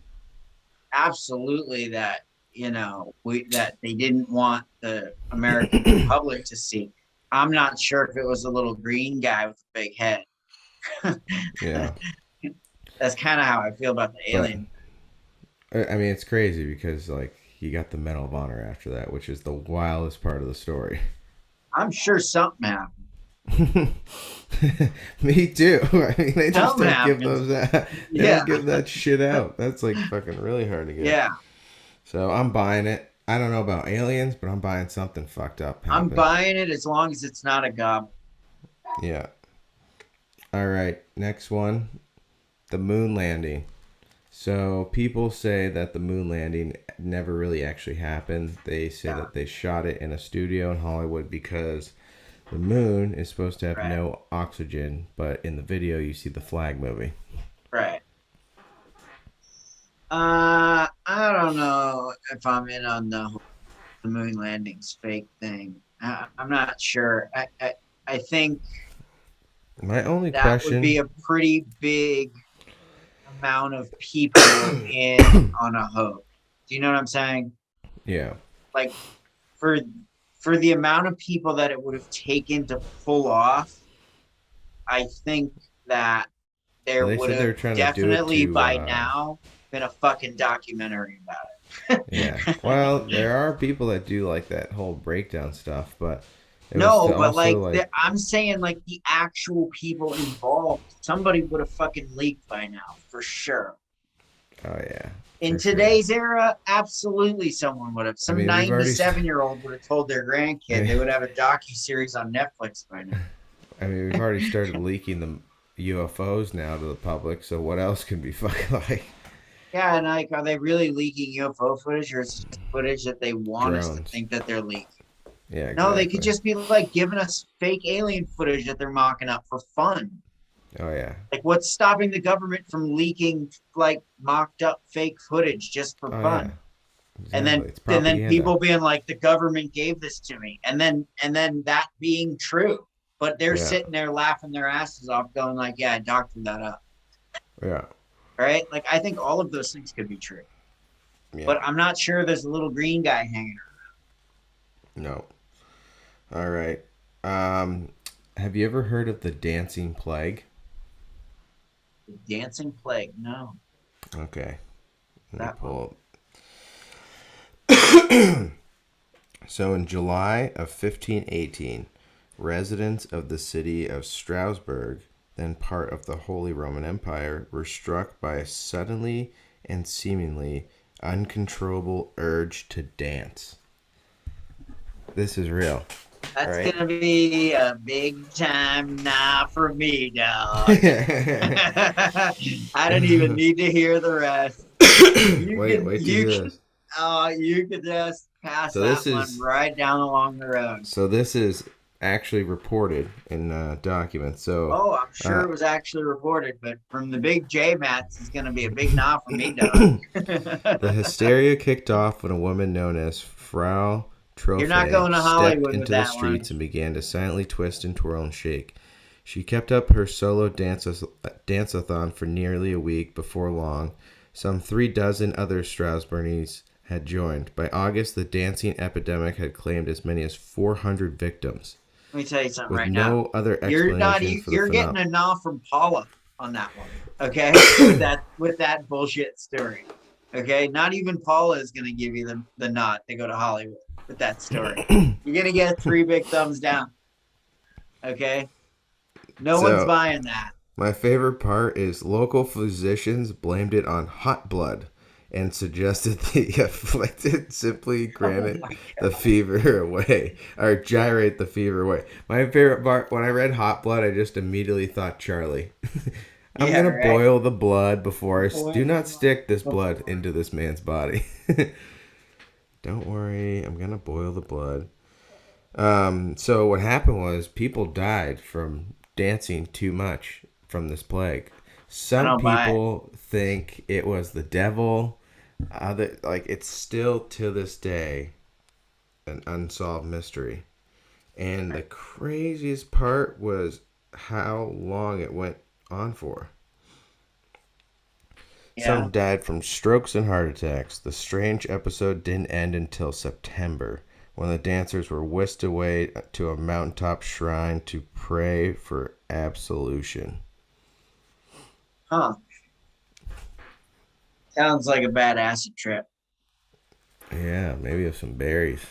Absolutely that. That they didn't want the American public to see. I'm not sure if it was a little green guy with a big head. Yeah. That's kind of how I feel about the alien. But, I mean, it's crazy because, like, he got the Medal of Honor after that, which is the wildest part of the story. I'm sure something happened. Me too. I mean, they just don't give those out. They don't give that shit out. That's, like, fucking really hard to get. Yeah. So I'm buying it. I don't know about aliens, but I'm buying something fucked up. I'm buying it as long as it's not a goblin. Yeah. All right. Next one. The moon landing. So people say that the moon landing never really actually happened. They say that they shot it in a studio in Hollywood because the moon is supposed to have no oxygen, but in the video you see the flag moving. Right. I don't know if I'm in on the moon landing's fake thing. I'm not sure. I think my only that question would be a pretty big amount of people in on a hoax. Do you know what I'm saying? Yeah. Like for the amount of people that it would have taken to pull off, I think that there would have definitely by now been a fucking documentary about it. Yeah. Well, there are people that do like that whole breakdown stuff, but I'm saying like the actual people involved, somebody would have fucking leaked by now for sure. Oh yeah. In today's era, absolutely someone would have. Some 97-year-old would have told their grandkid they would have a docu-series on Netflix by now. I mean, we've already started leaking the UFOs now to the public, so what else can be fucking like? Yeah, and like, are they really leaking UFO footage, or is it just footage that they want us to Drones. think that they're leaking? Yeah, No, they could exactly. just be like giving us fake alien footage that they're mocking up for fun. Oh yeah. Like, what's stopping the government from leaking like mocked up fake footage just for Oh yeah. fun? And Exactly. then It's and then propaganda. people being like, the government gave this to me, and then that being true, but they're Yeah. sitting there laughing their asses off, going like, "Yeah, I doctored that up." Yeah. Right? Like, I think all of those things could be true, Yeah. but I'm not sure there's a little green guy hanging No. All right. Um, have you ever heard of the dancing plague? around. The dancing plague? No, Okay. Let me that one. pull. So in July of 1518, residents of the city of Strasbourg, then part of the Holy Roman Empire, were struck by a suddenly and seemingly uncontrollable urge to dance. This is real. That's Right? gonna be a big time nah for me, dog. I don't even need to hear the rest. You Wait to hear this. you could just pass So that this one is right down along the road. so this is actually reported in documents. So Oh, I'm sure uh, it was actually reported, but from the big J Mats is gonna be a big nah for me, dog. the hysteria kicked off when a woman known as Frau You're not Trophy going to stepped Hollywood with into the that one. streets and began to silently twist and twirl and shake. She kept up her solo dance-a-thon for nearly a week. Before long, some 36 other Strasbournians had joined. By August, the dancing epidemic had claimed as many as 400 victims, Let me tell you something with right now. no other You're not explanation for the you're getting phenomenon. a nah from Paula on that one. Okay? With that bullshit story. Okay? Not even Paula is gonna give you the nod to go to Hollywood with that story. You're gonna get 3 big thumbs down. Okay? No one's So, buying that. my favorite part is local physicians blamed it on hot blood and suggested the afflicted simply grant Oh it my the fever away or gyrate the fever away. My favorite part, when I read hot blood, I just immediately thought Charlie. I'm Yeah, gonna right. boil the blood before do Boil not the stick this blood blood before. into this man's body. Don't worry, I'm gonna boil the blood. So what happened was people died from dancing too much from this plague. I Some don't buy it. people think it was the devil. Other it's still to this day an unsolved mystery. And the craziest part was how long it went on for. Yeah. Some died from strokes and heart attacks. The strange episode didn't end until September, when the dancers were whisked away to a mountaintop shrine to pray for absolution. Huh. Sounds like a bad acid trip. Yeah, maybe with some berries.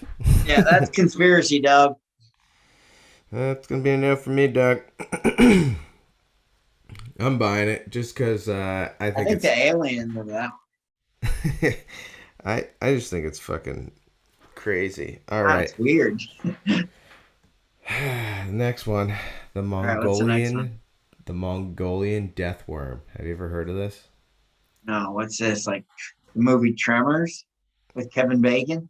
Yeah, that's conspiracy, dog. That's gonna be enough for me, Doug. I'm buying it just because I I think think it's. the aliens are that one. I just think it's fucking crazy. All right, That's weird. next one, the All right, what's the next one? Mongolian death worm. Have you ever heard of this? No, what's this? Like the movie Tremors with Kevin Bacon?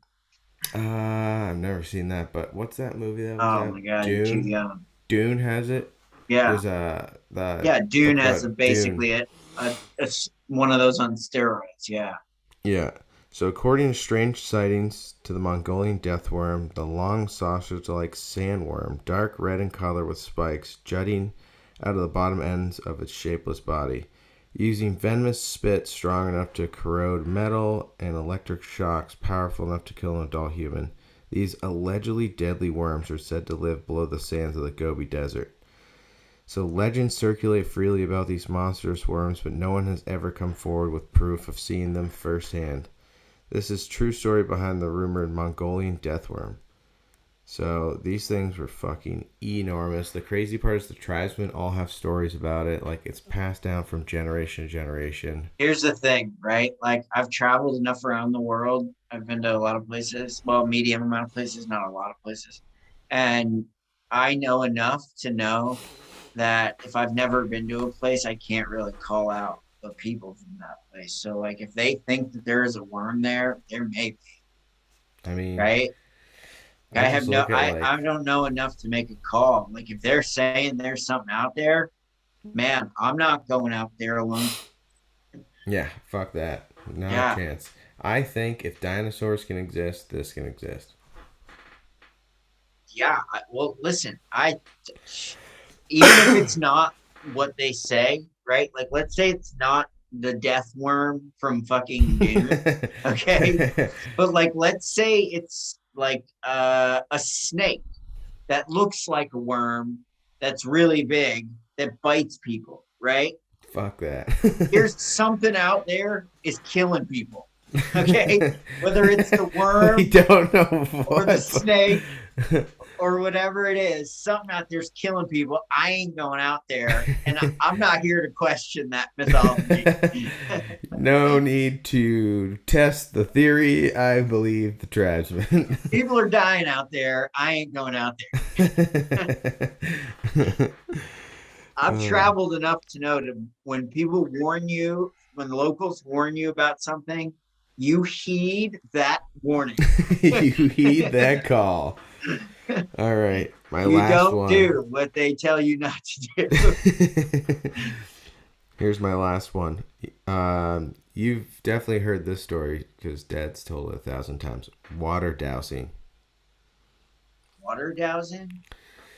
I've never seen that, but what's that movie that was Oh out? my God, you're too Dune. young. Dune has it. Yeah, There's a the yeah. Dune book has about Dune. basically one of those on steroids. Yeah. Yeah. So according to strange sightings to the Mongolian death worm, the long sausage-like sandworm, dark red in color with spikes jutting out of the bottom ends of its shapeless body, using venomous spit strong enough to corrode metal and electric shocks powerful enough to kill an adult human. These allegedly deadly worms are said to live below the sands of the Gobi Desert. So legends circulate freely about these monstrous worms, but no one has ever come forward with proof of seeing them firsthand. This is true story behind the rumored Mongolian death worm. So these things were fucking enormous. The crazy part is the tribesmen all have stories about it. Like it's passed down from generation to generation. Here's the thing, right? Like I've traveled enough around the world. I've been to a lot of places. Well, medium amount of places, not a lot of places. And I know enough to know that if I've never been to a place, I can't really call out of people from that place. So like if they think that there is a worm there may be, I mean, right? I just look at like, I don't know enough to make a call. Like if they're saying there's something out there, man, I'm not going out there alone. yeah, fuck that. Not Yeah. a chance. I think if dinosaurs can exist, this can exist. Yeah. Well, listen, even if it's not what they say, right? Like, let's say it's not the death worm from fucking Dune, okay? But like, let's say it's like a snake that looks like a worm that's really big that bites people, right? Fuck that. Here's something out there is killing people, okay? Whether it's the worm, we don't know what. or the snake or whatever it is, something out there's killing people. I ain't going out there, and I'm not here to question that mythology. No need to test the theory. I believe the tribesman. People are dying out there. I ain't going out there. I've traveled enough to know that when people warn you, when locals warn you about something, you heed that warning. You heed that call. All right, my you last don't one. do what they tell you not to do. Here's my last one. You've definitely heard this story because Dad's told it 1,000 times. Water dowsing. Water dowsing?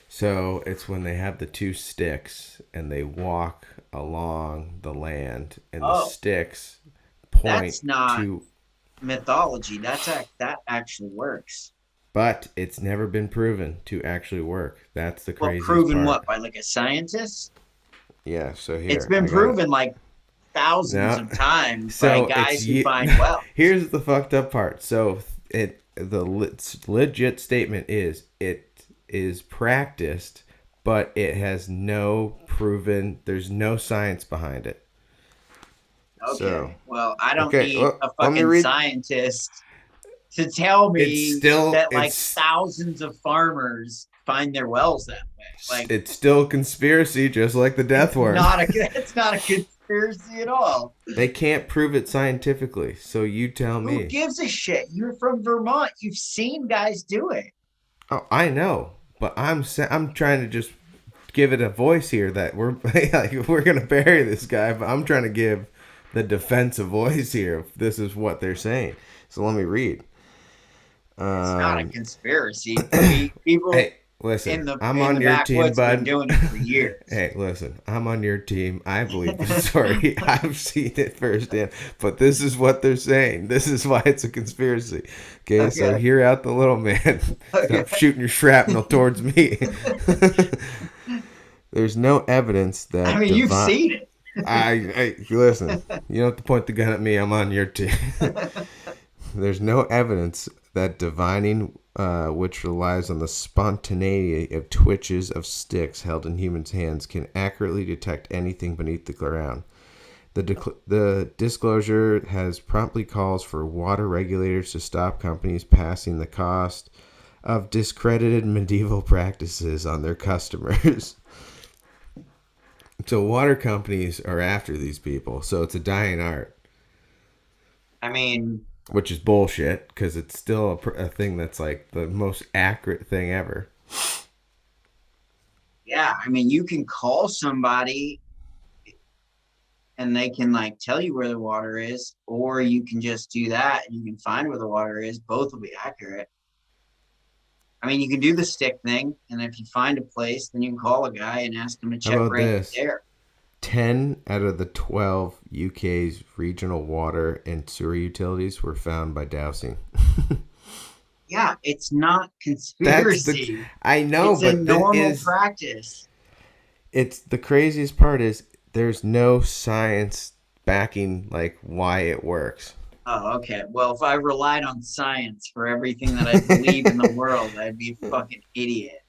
So it's when they have the two sticks and they walk along the land, and the sticks point that's not to mythology. That actually works. But it's never been proven to actually work. That's the craziest proven part. what, by like a scientist? Yeah, so here. It's been proven like thousands of times by guys who find wells. Here's the fucked up part. So the legit statement is it is practiced, but it has no proven, there's no science behind it. Okay. So, well, I don't need a fucking scientist to tell me that like thousands of farmers find their wells that way. Like it's still a conspiracy, just like the death worm. It's not a conspiracy at all. They can't prove it scientifically, so you tell me. Who gives a shit? You're from Vermont. You've seen guys do it. Oh, I know, but I'm trying to just give it a voice here that we're like we're gonna bury this guy, but I'm trying to give the defense a voice here. If this is what they're saying, so let me read. It's not a conspiracy. People. Hey, listen, I'm on your team, bud. Been doing it for years. Hey, listen, I'm on your team. I believe the story. I've seen it firsthand. But this is what they're saying. This is why it's a conspiracy. Okay. So hear out the little man. Stop shooting your shrapnel towards me. There's no evidence that. I mean, you've seen it. I listen. You don't have to point the gun at me. I'm on your team. There's no evidence that divining, which relies on the spontaneity of twitches of sticks held in humans' hands, can accurately detect anything beneath the ground. The disclosure has promptly calls for water regulators to stop companies passing the cost of discredited medieval practices on their customers. So water companies are after these people. So it's a dying art. I mean... Which is bullshit, because it's still a thing that's like the most accurate thing ever. Yeah, I mean, you can call somebody and they can like tell you where the water is, or you can just do that and you can find where the water is. Both will be accurate. I mean, you can do the stick thing, and if you find a place, then you can call a guy and ask him to check right there. 10 out of the 12 UK's regional water and sewer utilities were found by dowsing. Yeah, it's not conspiracy. I know, it's but a normal practice. It's the craziest part is there's no science backing like why it works. Oh, okay. Well, if I relied on science for everything that I believe in the world, I'd be a fucking idiot.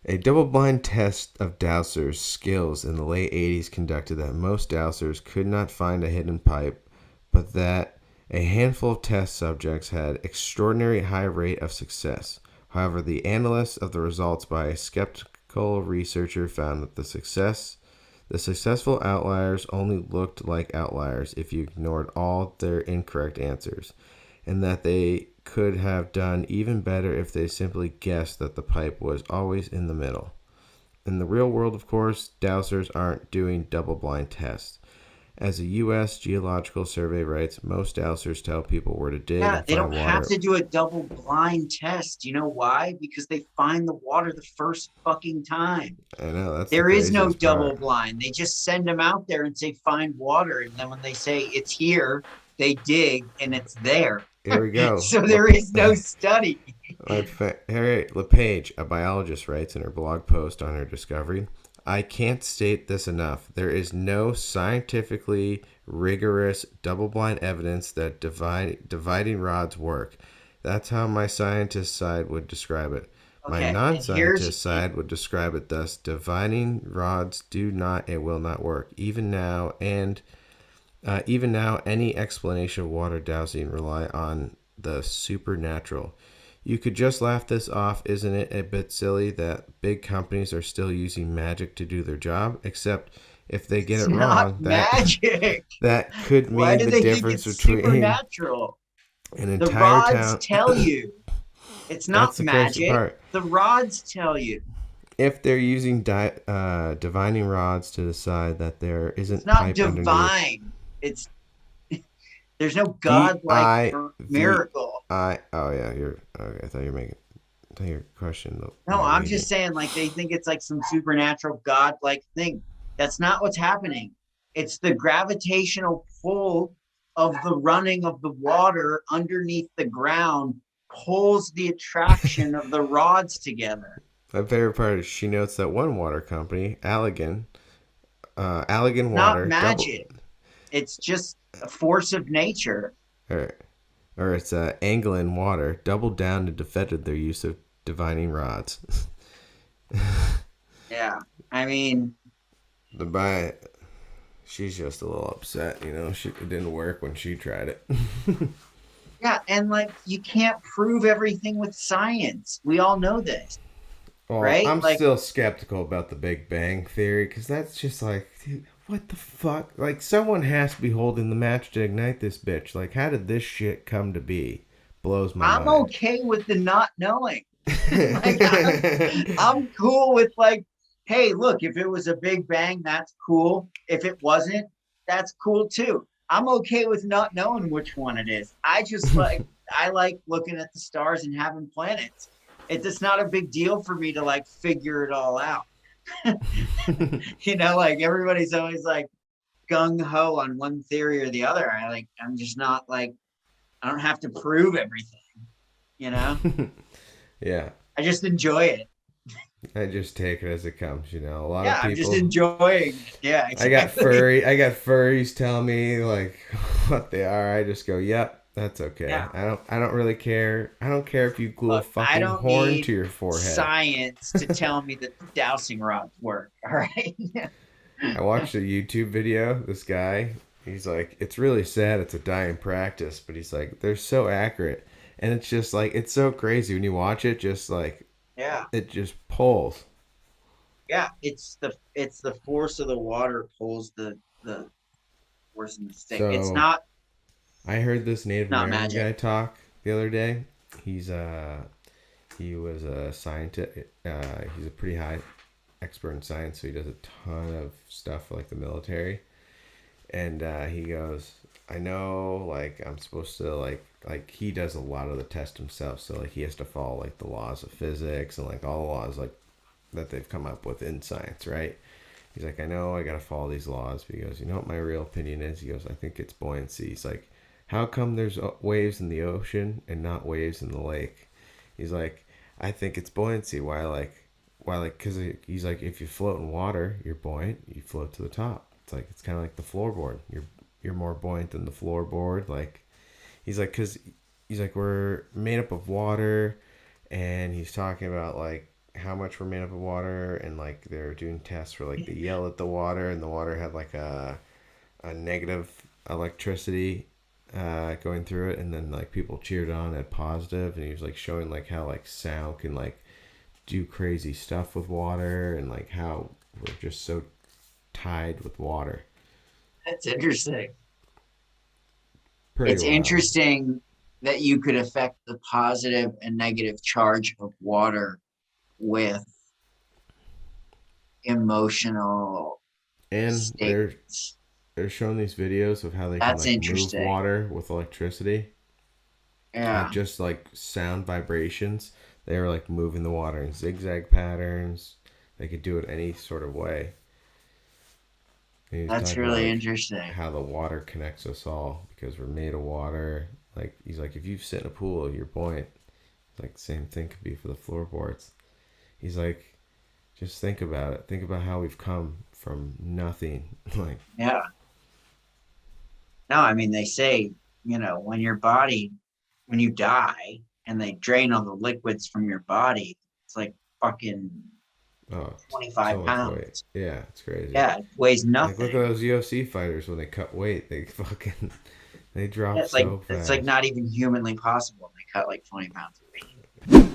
A double-blind test of dowsers' skills in the late 80s conducted that most dowsers could not find a hidden pipe, but that a handful of test subjects had extraordinary high rate of success. However, the analysis of the results by a skeptical researcher found that The successful outliers only looked like outliers if you ignored all their incorrect answers, and that they could have done even better if they simply guessed that the pipe was always in the middle. In the real world, of course, dowsers aren't doing double-blind tests. As the U.S. Geological Survey writes, most dowsers tell people where to dig Yeah, and they find don't water. have to do a double blind test. You know why? Because they find the water the first fucking time. I know, that's There the is no craziest double part. blind. They just send them out there and say, find water. And then when they say it's here, they dig and it's there. Here we go. So there is no study. Harriet LePage, a biologist, writes in her blog post on her discovery, I can't state this enough. There is no scientifically rigorous double-blind evidence that dividing rods work. That's how my scientist side would describe it. My Okay, non-scientist side would describe it thus. Dividing rods do not and will not work. Even now, any explanation of water dowsing rely on the supernatural. You could just laugh this off, isn't it a bit silly that big companies are still using magic to do their job? Except if they get it wrong, magic. that could Why mean do the they think difference it's between supernatural? an The entire rods town. tell you. It's not That's the crazy magic. part. The rods tell you. If they're using divining rods to decide that there isn't It's not pipe divine. underneath. It's there's no godlike miracle. Oh yeah, you're okay. I thought you were making. I thought your question. No, I'm just saying, like, they think it's like some supernatural godlike thing. That's not what's happening. It's the gravitational pull of the running of the water underneath the ground pulls the attraction of the rods together. My favorite part is she notes that one water company, Allegan Water, Not magic. It's just a force of nature. or it's Anglin Water, doubled down and defended their use of divining rods. Yeah, I mean, she's just a little upset, it didn't work when she tried it. yeah, and like you can't prove everything with science. We all know this. Well, right? I'm still skeptical about the Big Bang Theory because that's just like, dude, what the fuck? Like, someone has to be holding the match to ignite this bitch. Like, how did this shit come to be? Blows my mind. I'm okay with the not knowing. Like, I'm cool with like, hey, look, if it was a Big Bang, that's cool. If it wasn't, that's cool too. I'm okay with not knowing which one it is. I just I like looking at the stars and having planets. It's not a big deal for me to like figure it all out. Like everybody's always like gung ho on one theory or the other. I'm just not like, I don't have to prove everything, Yeah. I just enjoy it. I just take it as it comes, a lot of people. I'm just enjoying. Yeah, exactly. I got furries tell me like what they are. I just go, yep. That's okay. Yeah. I don't really care. I don't care if you glue a fucking horn to your forehead. Science to tell me that the dowsing rods work. All right. I watched a YouTube video. This guy, he's like, it's really sad. It's a dying practice, but he's like, they're so accurate, and it's just like, it's so crazy when you watch it. Just like, it just pulls. Yeah, it's the force of the water pulls the force in the stick. So, it's not. I heard this Native American guy talk the other day. He was a scientist. He's a pretty high expert in science, so he does a ton of stuff for like the military. And he goes, I know, like I'm supposed to like he does a lot of the test himself, so like he has to follow like the laws of physics and like all the laws like that they've come up with in science, right? He's like, I know I gotta follow these laws. But he goes, you know what my real opinion is? He goes, I think it's buoyancy. He's like, how come there's waves in the ocean and not waves in the lake? He's like, I think it's buoyancy. Why, because he's like, if you float in water, you're buoyant. You float to the top. It's kind of like the floorboard. You're more buoyant than the floorboard. Like, he's like, because he's like, we're made up of water, and he's talking about like how much we're made up of water, and like they're doing tests where like they yell at the water, and the water had like a negative electricity going through it, and then like people cheered on at positive, and he was like showing like how like sound can like do crazy stuff with water, and like how we're just so tied with water. That's interesting. Pretty It's wild. interesting that you could affect the positive and negative charge of water with emotional And states. they're showing these videos of how they That's can like move interesting. water with electricity. Yeah, Like just like sound vibrations. They were like moving the water in zigzag patterns. They could do it any sort of way. And he's that's talking really like interesting. how the water connects us all because we're made of water. Like he's like, if you sit in a pool, your point. Like same thing could be for the floorboards. He's like, just think about it. Think about how we've come from nothing. Like Yeah. No, I mean, they say, when you die and they drain all the liquids from your body, it's like fucking oh, 25 so much pounds. weight. Yeah, it's crazy. Yeah, it weighs Like nothing. look at those UFC fighters when they cut weight. They fucking they drop It's so fast. like not even humanly possible. They cut like 20 pounds of weight.